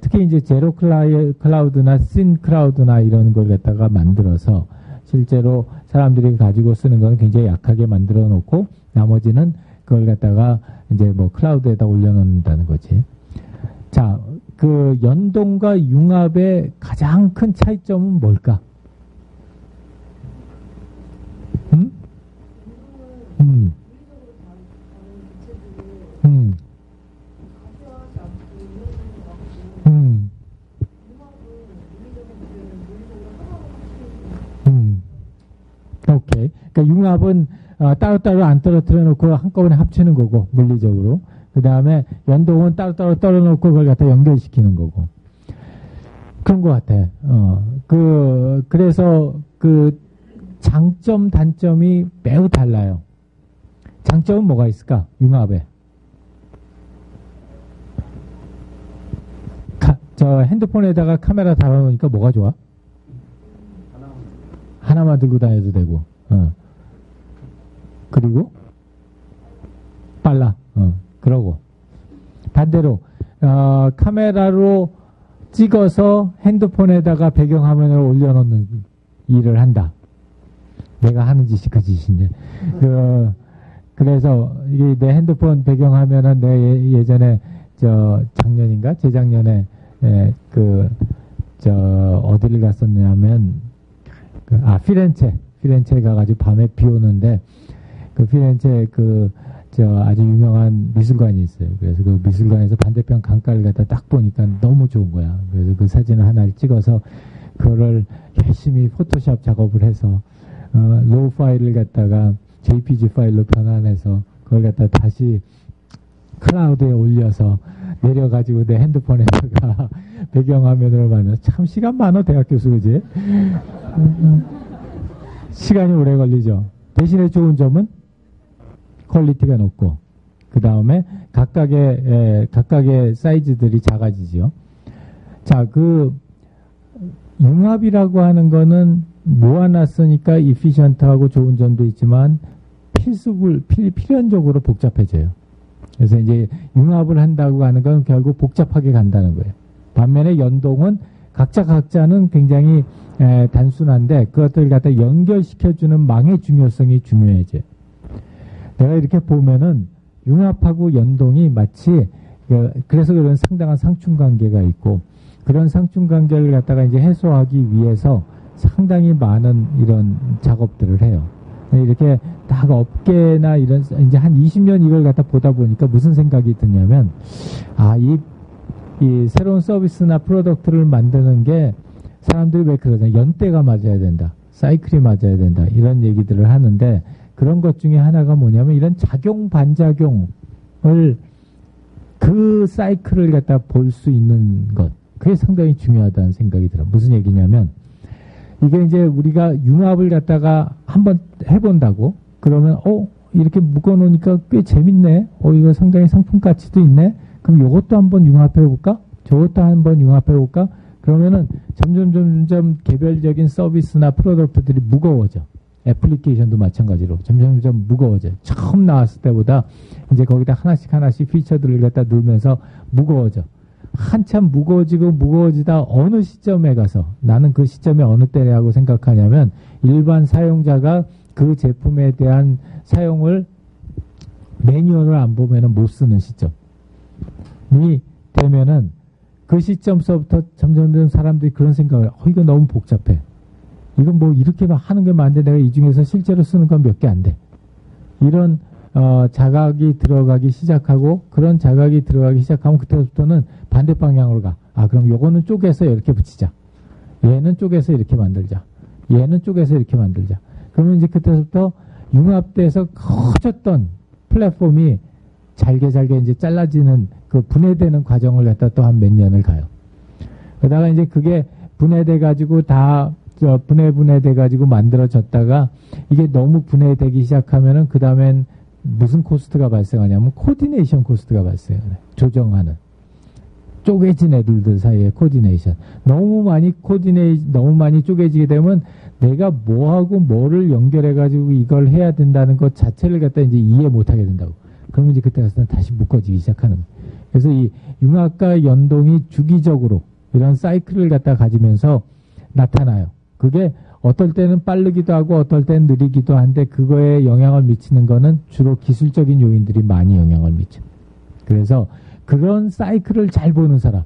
특히 이제 제로 클라우드나 신 클라우드나 이런 걸 갖다가 만들어서 실제로 사람들이 가지고 쓰는 건 굉장히 약하게 만들어 놓고 나머지는 그걸 갖다가 이제 클라우드에다 올려놓는다는 거지. 자, 그 연동과 융합의 가장 큰 차이점은 뭘까? 오케이. 그러니까 융합은 따로따로 안 떨어뜨려 놓고 한꺼번에 합치는 거고, 물리적으로. 그 다음에 연동은 따로따로 떨어놓고 그걸 갖다 연결시키는 거고. 그런 것 같아. 그래서 그 장점, 단점이 매우 달라요. 장점은 뭐가 있을까? 융합에. 저 핸드폰에다가 카메라 달아놓으니까 뭐가 좋아? 하나만 들고 다녀도 되고. 그리고 빨라. 그러고 반대로 카메라로 찍어서 핸드폰에다가 배경화면을 올려놓는 일을 한다. 내가 하는 짓이 그 짓인데. 그래서 이게 내 핸드폰 배경화면은 내 예전에 작년인가 재작년에 어디를 갔었냐면 피렌체에 가가지고 밤에 비 오는데 그 피렌체 아주 유명한 미술관이 있어요. 그래서 그 미술관에서 반대편 강가를 갖다 딱 보니까 너무 좋은 거야. 그래서 그 사진을 하나를 찍어서 그거를 열심히 포토샵 작업을 해서 로우 파일을 갖다가 JPG 파일로 변환해서 그걸 갖다 다시 클라우드에 올려서 내려가지고 내 핸드폰에다가 배경화면으로 만들어. 참 시간 많어 대학 교수 그지? 시간이 오래 걸리죠. 대신에 좋은 점은 퀄리티가 높고 그 다음에 각각의 사이즈들이 작아지죠. 자, 그 융합이라고 하는 거는 모아놨으니까 이피션트하고 좋은 점도 있지만 필연적으로 복잡해져요. 그래서 이제 융합을 한다고 하는 건 결국 복잡하게 간다는 거예요. 반면에 연동은 각자는 굉장히 단순한데 그것들을 갖다 연결시켜주는 망의 중요성이 중요해져요. 내가 이렇게 보면은 융합하고 연동이 마치 그래서 그런 상당한 상충관계가 있고 그런 상충관계를 갖다가 이제 해소하기 위해서 상당히 많은 이런 작업들을 해요. 이렇게 딱 업계나 이런 이제 한 20년 이걸 갖다 보다 보니까 무슨 생각이 드냐면 이 새로운 서비스나 프로덕트를 만드는 게 사람들이 왜 그러냐 연대가 맞아야 된다, 사이클이 맞아야 된다 이런 얘기들을 하는데 그런 것 중에 하나가 뭐냐면 이런 작용 반작용을 그 사이클을 갖다 볼 수 있는 것 그게 상당히 중요하다는 생각이 들어요. 무슨 얘기냐면 이게 이제 우리가 융합을 갖다가 한번 해본다고 그러면 이렇게 묶어놓으니까 꽤 재밌네. 이거 상당히 상품 가치도 있네. 그럼 요것도 한번 융합해볼까? 저것도 한번 융합해볼까? 그러면은 점점 개별적인 서비스나 프로덕트들이 무거워져. 애플리케이션도 마찬가지로 점점 무거워져요. 처음 나왔을 때보다 이제 거기다 하나씩 피처들을 갖다 넣으면서 무거워져. 한참 무거워지다 어느 시점에 가서 나는 그 시점에 어느 때라고 생각하냐면 일반 사용자가 그 제품에 대한 사용을 매뉴얼을 안 보면은 못 쓰는 시점이 되면은 그 시점서부터 점점 사람들이 그런 생각을 이거 너무 복잡해. 이건 뭐 이렇게 하는 게 많은데 내가 이 중에서 실제로 쓰는 건 몇 개 안 돼. 이런 자각이 들어가기 시작하고 그런 자각이 들어가기 시작하면 그때부터는 반대 방향으로 가. 그럼 요거는 쪼개서 이렇게 붙이자. 얘는 쪼개서 이렇게 만들자. 얘는 쪼개서 이렇게 만들자. 그러면 이제 그때부터 융합돼서 커졌던 플랫폼이 잘게 이제 잘라지는 그 분해되는 과정을 갖다 또 한 몇 년을 가요. 그러다가 이제 그게 분해돼 가지고 다 분해돼 가지고 만들어졌다가 이게 너무 분해되기 시작하면은 그 다음엔 무슨 코스트가 발생하냐면 코디네이션 코스트가 발생해요. 조정하는. 쪼개진 애들들 사이에 코디네이션. 너무 많이 쪼개지게 되면 내가 뭐하고 뭐를 연결해가지고 이걸 해야 된다는 것 자체를 갖다 이제 이해 못하게 된다고. 그러면 이제 그때 가서는 다시 묶어지기 시작하는 거예요. 그래서 이 융합과 연동이 주기적으로 이런 사이클을 갖다 가지면서 나타나요. 그게 어떨 때는 빠르기도 하고 어떨 때는 느리기도 한데 그거에 영향을 미치는 거는 주로 기술적인 요인들이 많이 영향을 미쳐. 그래서 그런 사이클을 잘 보는 사람,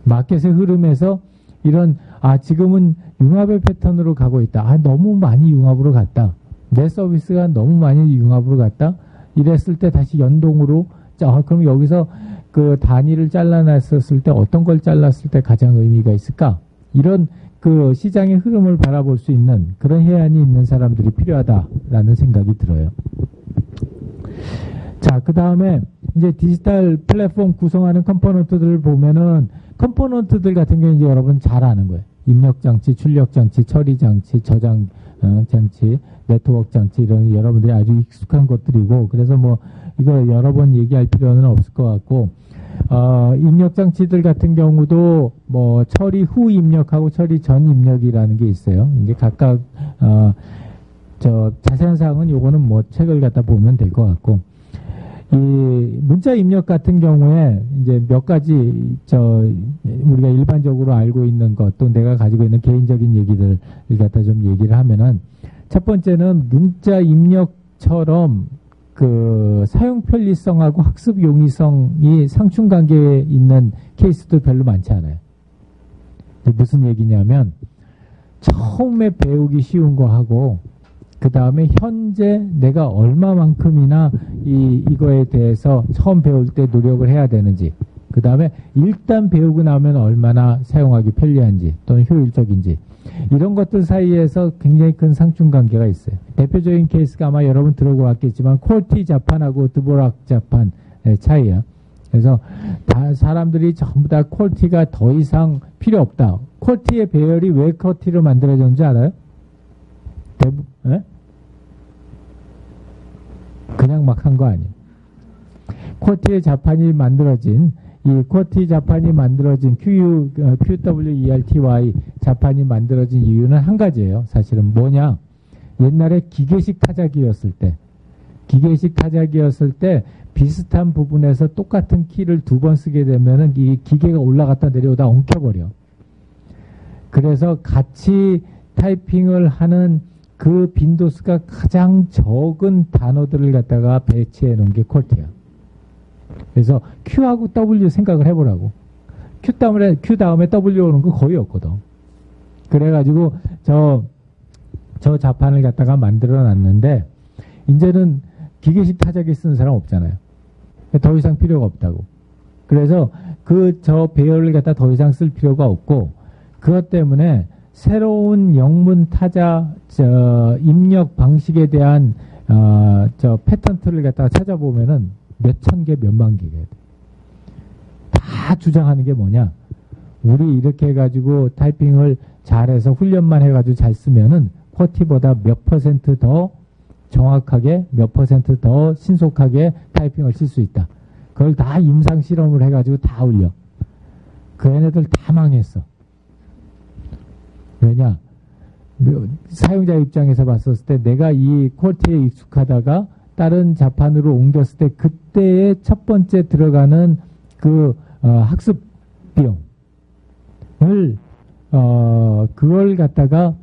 마켓의 흐름에서 이런 지금은 융합의 패턴으로 가고 있다. 너무 많이 융합으로 갔다. 내 서비스가 너무 많이 융합으로 갔다. 이랬을 때 다시 연동으로 그럼 여기서 그 단위를 잘라냈었을 때 어떤 걸 잘랐을 때 가장 의미가 있을까? 이런 그 시장의 흐름을 바라볼 수 있는 그런 해안이 있는 사람들이 필요하다라는 생각이 들어요. 자, 그 다음에 이제 디지털 플랫폼 구성하는 컴포넌트들을 보면은 컴포넌트들 같은 경우 이제 여러분 잘 아는 거예요. 입력장치, 출력장치, 처리장치, 저장 장치, 네트워크 장치 이런 여러분들이 아주 익숙한 것들이고 그래서 뭐 이거 여러 번 얘기할 필요는 없을 것 같고 입력장치들 같은 경우도 뭐 처리 후 입력하고 처리 전 입력이라는 게 있어요. 이제 각각 자세한 사항은 요거는 뭐 책을 갖다 보면 될 것 같고 이 문자 입력 같은 경우에 이제 몇 가지 우리가 일반적으로 알고 있는 것 또 내가 가지고 있는 개인적인 얘기들을 갖다 좀 얘기를 하면은 첫 번째는 문자 입력처럼 그 사용 편리성하고 학습 용이성이 상충관계에 있는 케이스도 별로 많지 않아요. 무슨 얘기냐면 처음에 배우기 쉬운 거 하고 그 다음에 현재 내가 얼마만큼이나 이거에 대해서 처음 배울 때 노력을 해야 되는지 그 다음에 일단 배우고 나면 얼마나 사용하기 편리한지 또는 효율적인지 이런 것들 사이에서 굉장히 큰 상충관계가 있어요. 대표적인 케이스가 아마 여러분 들어보았겠지만 퀄티 자판하고 드보락 자판의 차이야. 그래서 다 사람들이 전부 다 퀄티가 더 이상 필요 없다. 퀄티의 배열이 왜 퀄티로 만들어졌는지 알아요? 그냥 막 한 거 아니에요. 퀄티의 자판이 만들어진 이 퀄티 자판이 만들어진 QWERTY 자판이 만들어진 이유는 한 가지예요. 사실은 뭐냐? 옛날에 기계식 타자기였을 때 기계식 타자기였을 때 비슷한 부분에서 똑같은 키를 2번 쓰게 되면은 이 기계가 올라갔다 내려오다 엉켜버려. 그래서 같이 타이핑을 하는 그 빈도수가 가장 적은 단어들을 갖다가 배치해 놓은 게 퀄트야. 그래서 Q하고 W 생각을 해보라고. Q 다음에 W 오는 거 거의 없거든. 그래가지고 저 자판을 갖다가 만들어 놨는데, 이제는 기계식 타자기 쓰는 사람 없잖아요. 더 이상 필요가 없다고. 그래서 저 배열을 갖다 더 이상 쓸 필요가 없고, 그것 때문에 새로운 영문 타자 입력 방식에 대한 패턴트를 갖다가 찾아보면은 몇천 개, 몇만 개가 돼. 다 주장하는 게 뭐냐? 우리 이렇게 해가지고 타이핑을 잘해서 훈련만 해가지고 잘 쓰면은 쿼티보다 몇 퍼센트 더 정확하게, 몇 퍼센트 더 신속하게 타이핑을 쓸 수 있다. 그걸 다 임상 실험을 해가지고 다 올려. 그 애네들 다 망했어. 왜냐? 사용자 입장에서 봤었을 때 내가 이 퀄티에 익숙하다가 다른 자판으로 옮겼을 때 그때의 첫 번째 들어가는 학습 비용을 그걸 갖다가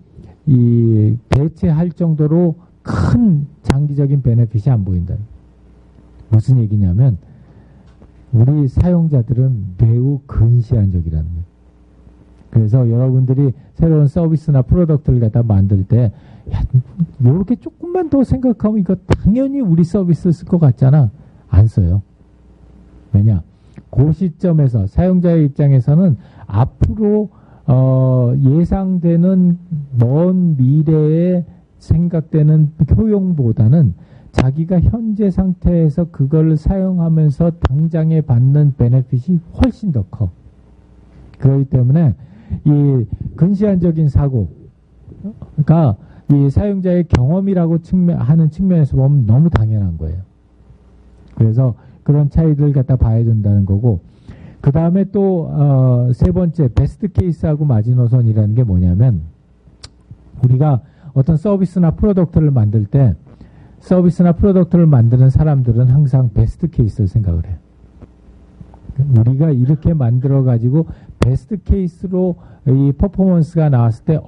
대체할 정도로 큰 장기적인 베네핏이 안 보인다. 무슨 얘기냐면 우리 사용자들은 매우 근시안적이라는 거예요. 그래서 여러분들이 새로운 서비스나 프로덕트를 갖다 만들 때, 야, 요렇게 조금만 더 생각하면 이거 당연히 우리 서비스를 쓸 것 같잖아. 안 써요. 왜냐? 그 시점에서 사용자의 입장에서는 앞으로 예상되는 먼 미래에 생각되는 효용보다는 자기가 현재 상태에서 그걸 사용하면서 당장에 받는 베네핏이 훨씬 더 커. 그렇기 때문에 이 근시안적인 사고가 이 사용자의 경험이라고 하는 측면에서 보면 너무 당연한 거예요. 그래서 그런 차이들을 갖다 봐야 된다는 거고, 그 다음에 또 세 번째 베스트 케이스하고 마지노선이라는 게 뭐냐면, 우리가 어떤 서비스나 프로덕트를 만들 때 서비스나 프로덕트를 만드는 사람들은 항상 베스트 케이스를 생각을 해요. 우리가 이렇게 만들어 가지고 베스트 케이스로 이 퍼포먼스가 나왔을 때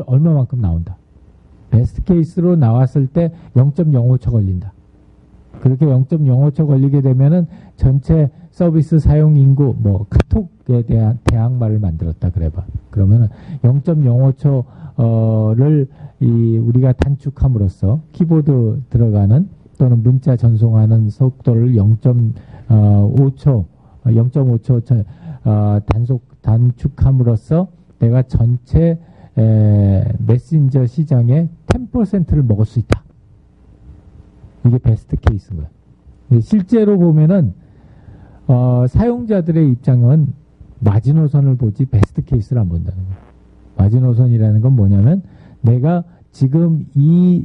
얼마만큼 나온다. 베스트 케이스로 나왔을 때 0.05초 걸린다. 그렇게 0.05초 걸리게 되면은 전체 서비스 사용 인구, 카톡에 대한 대항마를 만들었다 그래봐. 그러면은 0.05초를 우리가 단축함으로써 키보드 들어가는 또는 문자 전송하는 속도를 0.5초 단축함으로써 내가 전체 메신저 시장의 10%를 먹을 수 있다. 이게 베스트 케이스인 거야. 실제로 보면은 사용자들의 입장은 마지노선을 보지 베스트 케이스를 안 본다는 거야. 마지노선이라는 건 뭐냐면 내가 지금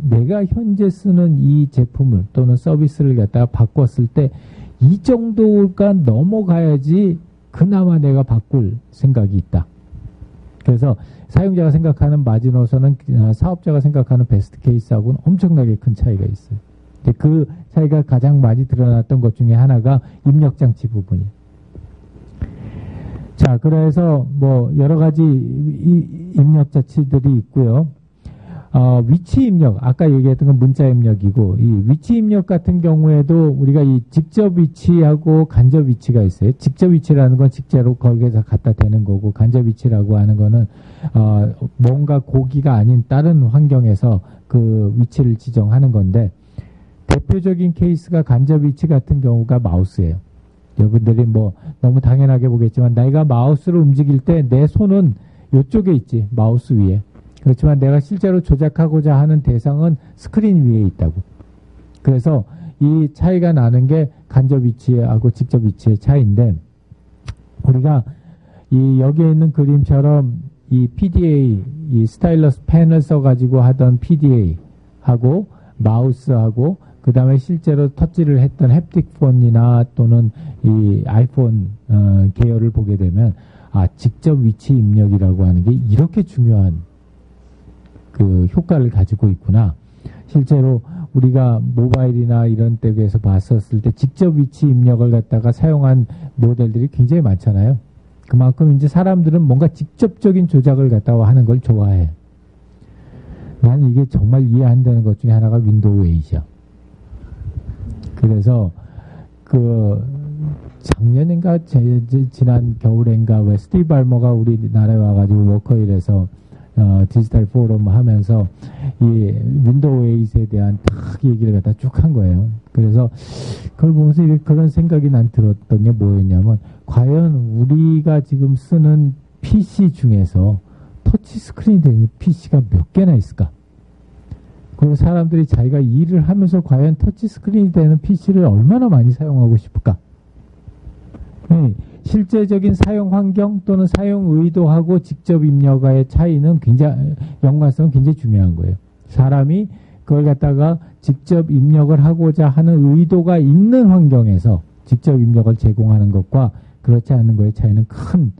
내가 현재 쓰는 이 제품을 또는 서비스를 갖다가 바꿨을 때 이 정도가 넘어가야지 그나마 내가 바꿀 생각이 있다. 그래서 사용자가 생각하는 마지노선은 사업자가 생각하는 베스트 케이스하고는 엄청나게 큰 차이가 있어요. 그 차이가 가장 많이 드러났던 것 중에 하나가 입력장치 부분이에요. 자, 그래서 여러 가지 입력장치들이 있고요. 위치 입력, 아까 얘기했던 건 문자 입력이고, 이 위치 입력 같은 경우에도 우리가 이 직접 위치하고 간접 위치가 있어요. 직접 위치라는 건 직제로 거기에서 갖다 대는 거고, 간접 위치라고 하는 거는 뭔가 고기가 아닌 다른 환경에서 그 위치를 지정하는 건데, 대표적인 케이스가 간접 위치 같은 경우가 마우스예요. 여러분들이 너무 당연하게 보겠지만 내가 마우스를 움직일 때 내 손은 이쪽에 있지, 마우스 위에. 그렇지만 내가 실제로 조작하고자 하는 대상은 스크린 위에 있다고. 그래서 이 차이가 나는 게 간접 위치하고 직접 위치의 차이인데, 우리가 여기에 있는 그림처럼 이 PDA, 이 스타일러스 펜을 써가지고 하던 PDA하고 마우스하고 그 다음에 실제로 터치를 했던 햅틱폰이나 또는 이 아이폰 계열을 보게 되면 직접 위치 입력이라고 하는 게 이렇게 중요한 그 효과를 가지고 있구나. 실제로 우리가 모바일이나 이런 데에서 봤었을 때 직접 위치 입력을 갖다가 사용한 모델들이 굉장히 많잖아요. 그만큼 이제 사람들은 뭔가 직접적인 조작을 갖다가 하는 걸 좋아해. 나는 이게 정말 이해 안 되는 것 중에 하나가 윈도우 8이야. 그래서 작년인가 지난 겨울인가 왜 스티브 발머가 우리나라에 와가지고 워커힐에서 디지털 포럼 하면서 이 윈도우 8에 대한 딱 얘기를 갖다 쭉 한 거예요. 그래서 그걸 보면서 그런 생각이 난 들었던 게 뭐였냐면, 과연 우리가 지금 쓰는 PC 중에서 터치 스크린이 되는 PC가 몇 개나 있을까? 그리고 사람들이 자기가 일을 하면서 과연 터치 스크린이 되는 PC를 얼마나 많이 사용하고 싶을까? 실제적인 사용 환경 또는 사용 의도하고 직접 입력의 차이는 굉장히, 연관성은 굉장히 중요한 거예요. 사람이 그걸 갖다가 직접 입력을 하고자 하는 의도가 있는 환경에서 직접 입력을 제공하는 것과 그렇지 않은 것의 차이는 큰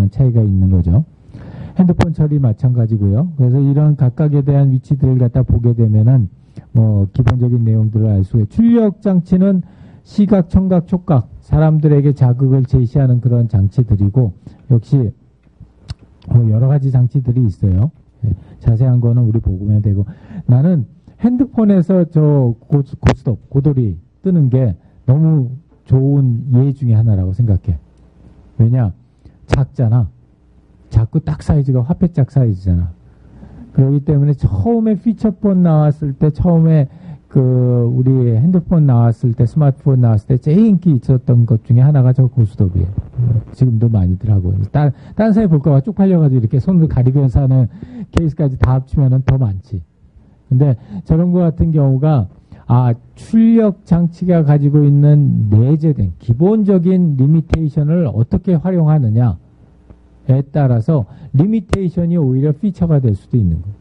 차이가 있는 거죠. 핸드폰 처리 마찬가지고요. 그래서 이런 각각에 대한 위치들을 갖다 보게 되면은 뭐 기본적인 내용들을 알 수가 있어요. 출력 장치는 시각, 청각, 촉각, 사람들에게 자극을 제시하는 그런 장치들이고, 역시 여러 가지 장치들이 있어요. 자세한 거는 우리 보면 되고, 나는 핸드폰에서 저 고스톱, 고돌이 뜨는 게 너무 좋은 예 중에 하나라고 생각해. 왜냐? 작잖아. 작고 딱 사이즈가 화폐짝 사이즈잖아. 그렇기 때문에 처음에 피처폰 나왔을 때, 처음에 우리 핸드폰 나왔을 때, 스마트폰 나왔을 때 제일 인기 있었던 것 중에 하나가 저 고스톱이에요. 지금도 많이들 하고. 딴 사람이 볼까봐 쭉 팔려가지고 이렇게 손을 가리고 사는 케이스까지 다 합치면은 더 많지. 근데 저런 거 같은 경우가, 출력 장치가 가지고 있는 내재된 기본적인 리미테이션을 어떻게 활용하느냐에 따라서 리미테이션이 오히려 피처가 될 수도 있는 거예요.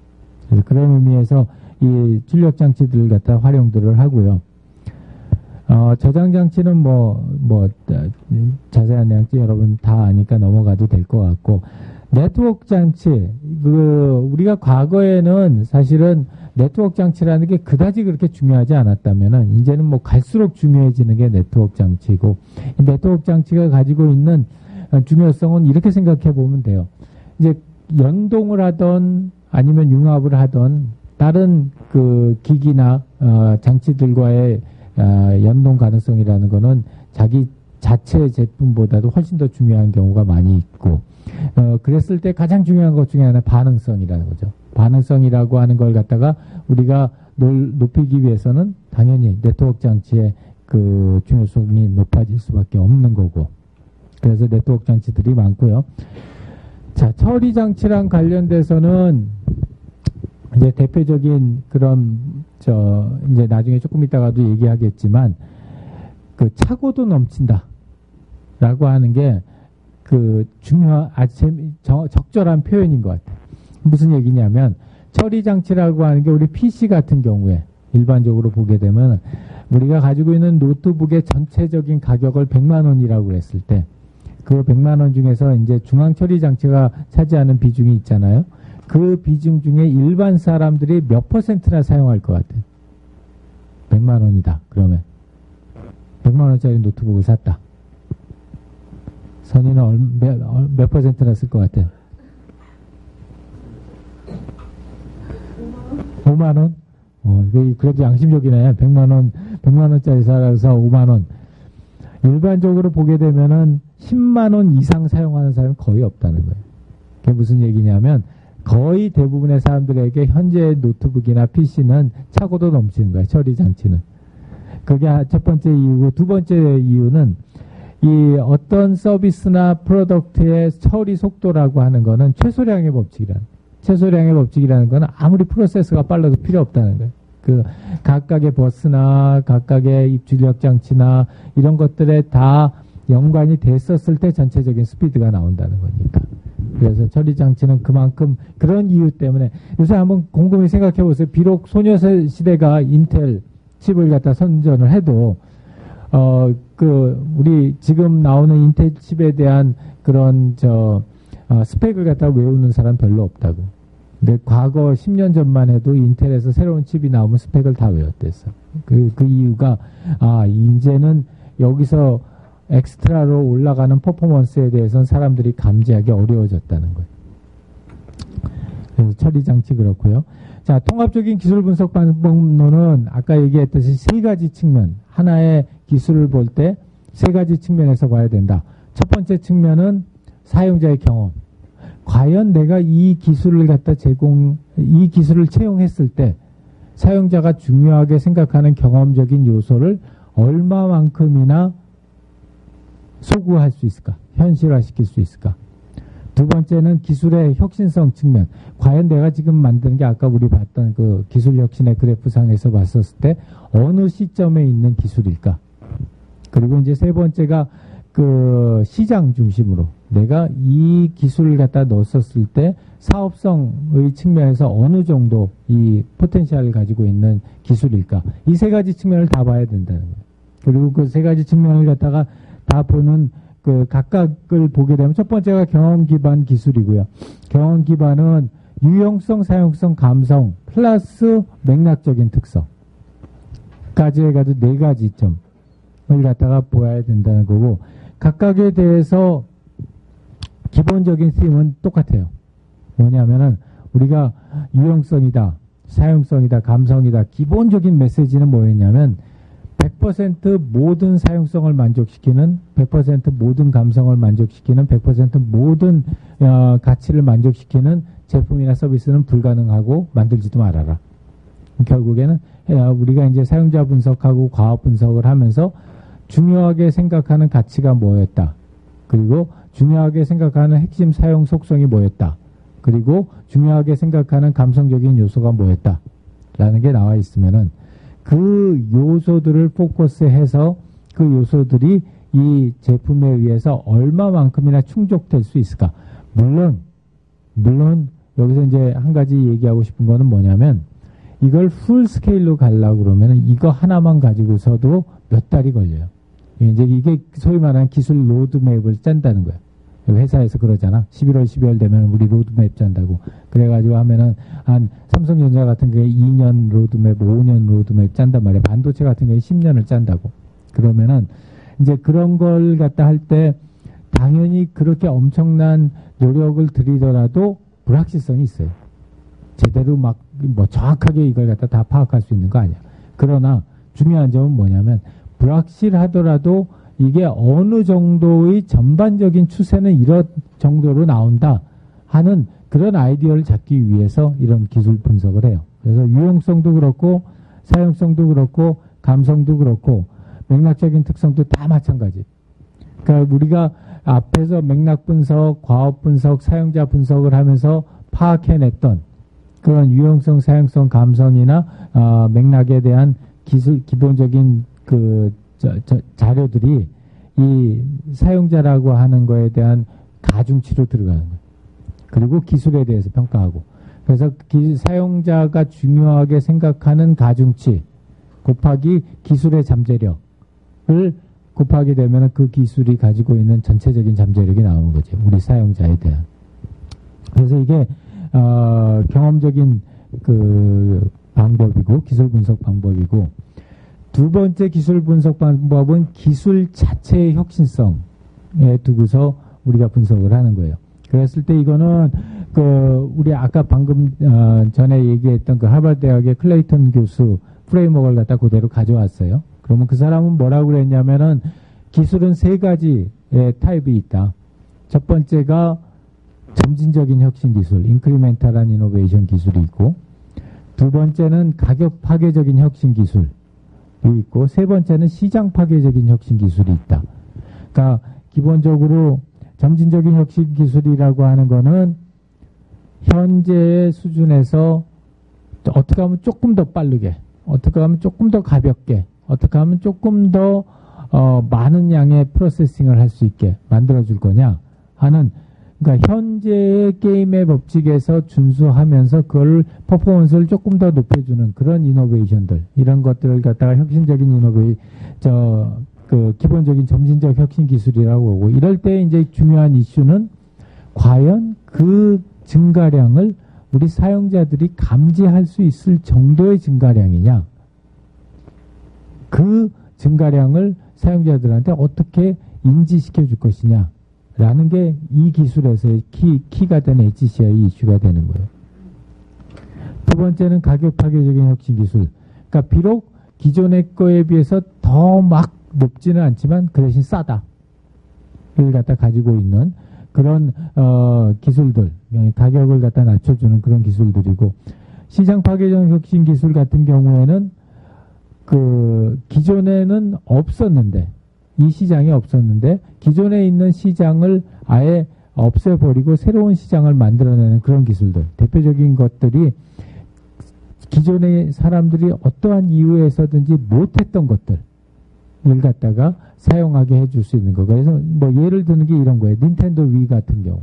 그래서 그런 의미에서 이 출력 장치들을 갖다 활용들을 하고요. 저장 장치는 자세한 내용 여러분 다 아니까 넘어가도 될 것 같고, 네트워크 장치, 우리가 과거에는 사실은 네트워크 장치라는 게 그다지 그렇게 중요하지 않았다면은, 이제는 뭐 갈수록 중요해지는 게 네트워크 장치고, 이 네트워크 장치가 가지고 있는 중요성은 이렇게 생각해 보면 돼요. 이제 연동을 하던 아니면 융합을 하던 다른 기기나 장치들과의 연동 가능성이라는 거는 자기 자체 제품보다도 훨씬 더 중요한 경우가 많이 있고, 그랬을 때 가장 중요한 것 중에 하나는 반응성이라는 거죠. 반응성이라고 하는 걸 갖다가 우리가 높이기 위해서는 당연히 네트워크 장치의 중요성이 높아질 수밖에 없는 거고, 그래서 네트워크 장치들이 많고요. 자, 처리 장치랑 관련돼서는 이제 대표적인 이제 나중에 조금 있다가도 얘기하겠지만, 차고도 넘친다 라고 하는 게 아주 적절한 표현인 것 같아요. 무슨 얘기냐면, 처리 장치라고 하는 게 우리 PC 같은 경우에 일반적으로 보게 되면, 우리가 가지고 있는 노트북의 전체적인 가격을 100만 원이라고 했을 때, 그 100만 원 중에서 이제 중앙 처리 장치가 차지하는 비중이 있잖아요. 그 비중 중에 일반 사람들이 몇 퍼센트나 사용할 것 같아요? 100만 원이다. 그러면 100만 원짜리 노트북을 샀다. 선이는 몇 퍼센트나 쓸 것 같아요? 5만 원? 그래도 양심적이네. 100만 원짜리 사서 5만 원. 일반적으로 보게 되면은 10만 원 이상 사용하는 사람이 거의 없다는 거예요. 그게 무슨 얘기냐면, 거의 대부분의 사람들에게 현재 노트북이나 PC는 차고도 넘치는 거예요. 처리 장치는. 그게 첫 번째 이유고, 두 번째 이유는 이 어떤 서비스나 프로덕트의 처리 속도라고 하는 거는 최소량의 법칙이라는 거는 아무리 프로세스가 빨라도 필요 없다는 거예요. 각각의 버스나 각각의 입출력 장치나 이런 것들에 다 연관이 됐었을 때 전체적인 스피드가 나온다는 거니까. 그래서 처리 장치는 그만큼 그런 이유 때문에, 요새 한번 곰곰이 생각해 보세요. 비록 소녀시대가 인텔 칩을 갖다 선전을 해도 우리 지금 나오는 인텔 칩에 대한 그런 스펙을 갖다 외우는 사람 별로 없다고. 근데 과거 10년 전만 해도 인텔에서 새로운 칩이 나오면 스펙을 다 외웠댔어. 그 이유가, 이제는 여기서 엑스트라로 올라가는 퍼포먼스에 대해서는 사람들이 감지하기 어려워졌다는 거예요. 그래서 처리 장치 그렇고요. 자, 통합적인 기술 분석 방법론은 아까 얘기했듯이 세 가지 측면, 하나의 기술을 볼 때 세 가지 측면에서 봐야 된다. 첫 번째 측면은 사용자의 경험. 과연 내가 이 기술을 이 기술을 채용했을 때 사용자가 중요하게 생각하는 경험적인 요소를 얼마만큼이나 소구할 수 있을까? 현실화시킬 수 있을까? 두 번째는 기술의 혁신성 측면. 과연 내가 지금 만든 게 아까 우리 봤던 그 기술 혁신의 그래프상에서 봤었을 때 어느 시점에 있는 기술일까? 그리고 이제 세 번째가 그 시장 중심으로 내가 이 기술을 갖다 넣었을 때 사업성의 측면에서 어느 정도 이 포텐셜을 가지고 있는 기술일까? 이 세 가지 측면을 다 봐야 된다는 거예요. 그리고 그 세 가지 측면을 갖다가 다 보는 그 각각을 보게 되면 첫 번째가 경험 기반 기술이고요. 경험 기반은 유용성, 사용성, 감성 플러스 맥락적인 특성까지 해가지고 네 가지 점을 갖다가 보아야 된다는 거고 각각에 대해서 기본적인 쓰임은 똑같아요. 뭐냐면은 우리가 유용성이다, 사용성이다, 감성이다. 기본적인 메시지는 뭐였냐면 100% 모든 사용성을 만족시키는 100% 모든 감성을 만족시키는 100% 모든 가치를 만족시키는 제품이나 서비스는 불가능하고 만들지도 말아라. 결국에는 우리가 이제 사용자 분석하고 과업 분석을 하면서 중요하게 생각하는 가치가 뭐였다. 그리고 중요하게 생각하는 핵심 사용 속성이 뭐였다. 그리고 중요하게 생각하는 감성적인 요소가 뭐였다. 라는 게 나와 있으면은 그 요소들을 포커스해서 그 요소들이 이 제품에 의해서 얼마만큼이나 충족될 수 있을까. 물론 여기서 이제 한 가지 얘기하고 싶은 거는 뭐냐면 이걸 풀 스케일로 가려고 그러면 이거 하나만 가지고서도 몇 달이 걸려요. 이제 이게 소위 말하는 기술 로드맵을 짠다는 거예요. 회사에서 그러잖아. 11월, 12월 되면 우리 로드맵 짠다고. 그래가지고 하면은 한 삼성전자 같은 경우에 2년 로드맵, 5년 로드맵 짠단 말이야. 반도체 같은 경우에 10년을 짠다고. 그러면은 이제 그런 걸 갖다 할 때 당연히 그렇게 엄청난 노력을 들이더라도 불확실성이 있어요. 제대로 막 뭐 정확하게 이걸 갖다 다 파악할 수 있는 거 아니야. 그러나 중요한 점은 뭐냐면 불확실하더라도 이게 어느 정도의 전반적인 추세는 이런 정도로 나온다 하는 그런 아이디어를 잡기 위해서 이런 기술 분석을 해요. 그래서 유용성도 그렇고 사용성도 그렇고 감성도 그렇고 맥락적인 특성도 다 마찬가지. 그러니까 우리가 앞에서 맥락 분석, 과업 분석, 사용자 분석을 하면서 파악해냈던 그런 유용성, 사용성, 감성이나 맥락에 대한 기본적인 그 자료들이 이 사용자라고 하는 거에 대한 가중치로 들어가는 거예요. 그리고 기술에 대해서 평가하고. 그래서 사용자가 중요하게 생각하는 가중치 곱하기 기술의 잠재력을 곱하게 되면 그 기술이 가지고 있는 전체적인 잠재력이 나오는 거죠. 우리 사용자에 대한. 그래서 이게 경험적인 그 방법이고 기술 분석 방법이고 두 번째 기술 분석 방법은 기술 자체의 혁신성에 두고서 우리가 분석을 하는 거예요. 그랬을 때 이거는 그 우리 아까 방금 전에 얘기했던 그 하버드 대학의 클레이턴 교수 프레임워크를 갖다 그대로 가져왔어요. 그러면 그 사람은 뭐라고 그랬냐면은 기술은 세 가지의 타입이 있다. 첫 번째가 점진적인 혁신 기술, 인크리멘탈한 이노베이션 기술이 있고, 두 번째는 가격 파괴적인 혁신 기술이 있고, 세 번째는 시장 파괴적인 혁신 기술이 있다. 그러니까 기본적으로 점진적인 혁신 기술이라고 하는 거는 현재의 수준에서 어떻게 하면 조금 더 빠르게, 어떻게 하면 조금 더 가볍게, 어떻게 하면 조금 더 많은 양의 프로세싱을 할 수 있게 만들어줄 거냐 하는, 그러니까 현재의 게임의 법칙에서 준수하면서 그걸 퍼포먼스를 조금 더 높여주는 그런 이노베이션들, 이런 것들을 갖다가 혁신적인 그 기본적인 점진적 혁신 기술이라고 하고, 이럴 때 이제 중요한 이슈는 과연 그 증가량을 우리 사용자들이 감지할 수 있을 정도의 증가량이냐, 그 증가량을 사용자들한테 어떻게 인지시켜 줄 것이냐 라는 게 이 기술에서의 키가 되는 HCI 이슈가 되는 거예요. 두 번째는 가격 파괴적인 혁신 기술. 그러니까 비록 기존의 거에 비해서 더 막 높지는 않지만 그 대신 싸다. 를 갖다 가지고 있는 그런 기술들, 가격을 갖다 낮춰주는 그런 기술들이고, 시장 파괴적 혁신 기술 같은 경우에는 그 기존에는 없었는데, 이 시장이 없었는데 기존에 있는 시장을 아예 없애버리고 새로운 시장을 만들어내는 그런 기술들, 대표적인 것들이 기존의 사람들이 어떠한 이유에서든지 못했던 것들을 갖다가 사용하게 해줄 수 있는 거. 그래서 뭐 예를 드는 게 이런 거예요. 닌텐도 위 같은 경우.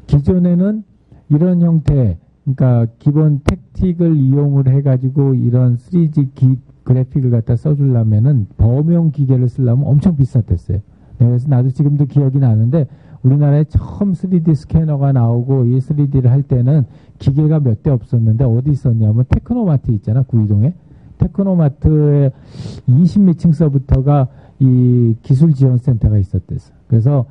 기존에는 이런 형태, 그러니까 기본 택틱을 이용을 해가지고 이런 3D 그래픽을 갖다 써주려면은 범용 기계를 쓰려면 엄청 비쌌댔어요. 그래서 나도 지금도 기억이 나는데 우리나라에 처음 3D 스캐너가 나오고 이 3D를 할 때는 기계가 몇 대 없었는데 어디 있었냐면 테크노마트 있잖아, 구이동에. 테크노마트에 20몇 층서부터가 이 기술지원센터가 있었댔어. 그래서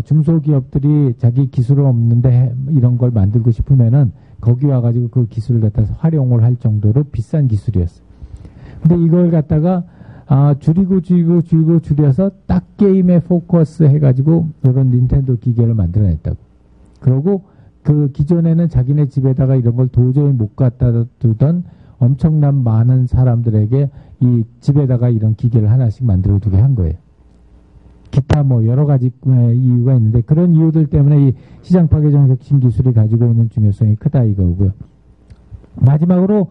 중소기업들이 자기 기술은 없는데 이런 걸 만들고 싶으면은 거기 와가지고 그 기술을 갖다서 활용을 할 정도로 비싼 기술이었어. 근데 이걸 갖다가 줄여서 딱 게임에 포커스 해가지고 이런 닌텐도 기계를 만들어냈다고. 그러고 그 기존에는 자기네 집에다가 이런 걸 도저히 못 갖다 두던 엄청난 많은 사람들에게 이 집에다가 이런 기계를 하나씩 만들어 두게 한 거예요. 기타 뭐 여러 가지 이유가 있는데 그런 이유들 때문에 이 시장 파괴적 혁신 기술이 가지고 있는 중요성이 크다 이거고요. 마지막으로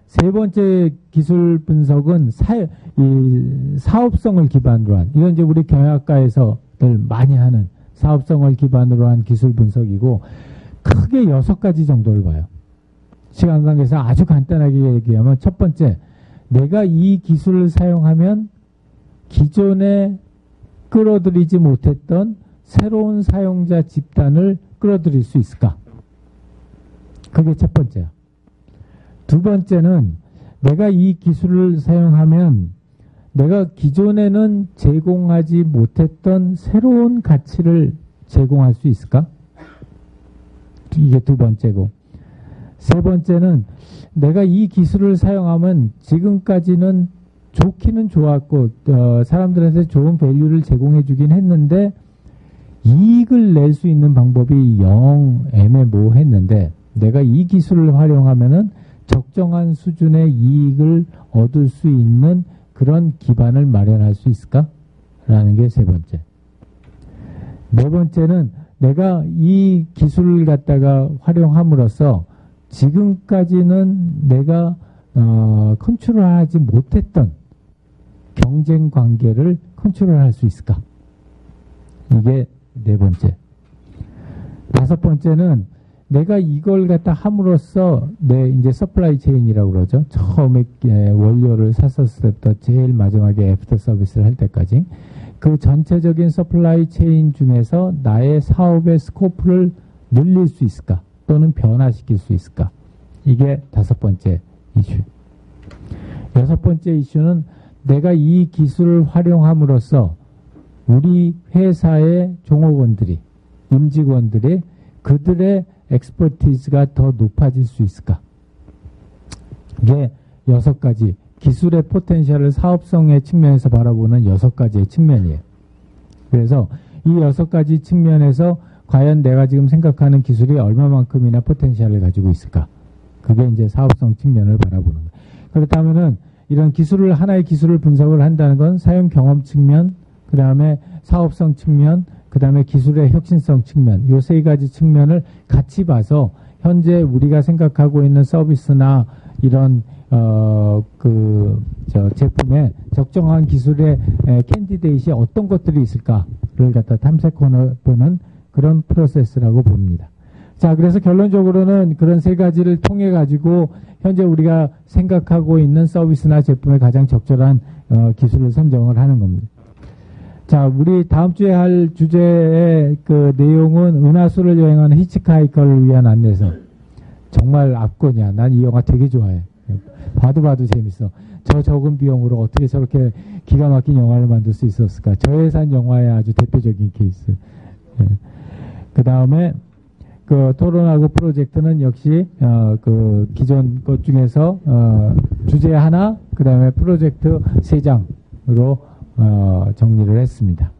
세 번째 기술 분석은 이 사업성을 기반으로 한, 이건 이제 우리 경영학과에서들 많이 하는 사업성을 기반으로 한 기술 분석이고, 크게 6가지 정도를 봐요. 시간 관계에서 아주 간단하게 얘기하면, 첫 번째, 내가 이 기술을 사용하면 기존에 끌어들이지 못했던 새로운 사용자 집단을 끌어들일 수 있을까? 그게 첫 번째야. 두 번째는 내가 이 기술을 사용하면 내가 기존에는 제공하지 못했던 새로운 가치를 제공할 수 있을까? 이게 두 번째고, 세 번째는 내가 이 기술을 사용하면 지금까지는 좋기는 좋았고 사람들한테 좋은 밸류를 제공해 주긴 했는데 이익을 낼 수 있는 방법이 영 애매모호했는데 내가 이 기술을 활용하면은 적정한 수준의 이익을 얻을 수 있는 그런 기반을 마련할 수 있을까? 라는 게 세 번째. 네 번째는 내가 이 기술을 갖다가 활용함으로써 지금까지는 내가 컨트롤하지 못했던 경쟁 관계를 컨트롤할 수 있을까? 이게 네 번째. 다섯 번째는 내가 이걸 갖다 함으로써 내 이제 서플라이 체인이라고 그러죠. 처음에 원료를 샀었을 때부터 제일 마지막에 애프터 서비스를 할 때까지 그 전체적인 서플라이 체인 중에서 나의 사업의 스코프를 늘릴 수 있을까? 또는 변화시킬 수 있을까? 이게 다섯 번째 이슈. 여섯 번째 이슈는 내가 이 기술을 활용함으로써 우리 회사의 종업원들이, 임직원들이 그들의 엑스퍼티즈가 더 높아질 수 있을까? 이게 6가지 기술의 포텐셜을 사업성의 측면에서 바라보는 6가지의 측면이에요. 그래서 이 6가지 측면에서 과연 내가 지금 생각하는 기술이 얼마만큼이나 포텐셜을 가지고 있을까? 그게 이제 사업성 측면을 바라보는 거예요. 그렇다면은 이런 기술을, 하나의 기술을 분석을 한다는 건 사용 경험 측면, 그 다음에 사업성 측면, 그 다음에 기술의 혁신성 측면, 요 3가지 측면을 같이 봐서 현재 우리가 생각하고 있는 서비스나 이런 제품에 적정한 기술의 캔디데이트에 어떤 것들이 있을까를 갖다 탐색해보는 그런 프로세스라고 봅니다. 자, 그래서 결론적으로는 그런 3가지를 통해 가지고 현재 우리가 생각하고 있는 서비스나 제품에 가장 적절한 기술을 선정을 하는 겁니다. 자, 우리 다음 주에 할 주제의 그 내용은 은하수를 여행하는 히치하이커를 위한 안내서. 정말 압권이야. 난 이 영화 되게 좋아해. 봐도 재밌어. 저 적은 비용으로 어떻게 저렇게 기가 막힌 영화를 만들 수 있었을까? 저예산 영화의 아주 대표적인 케이스. 예. 그 다음에 그 토론하고 프로젝트는 역시 그 기존 것 중에서 주제 하나, 그 다음에 프로젝트 3장으로 정리를 했습니다.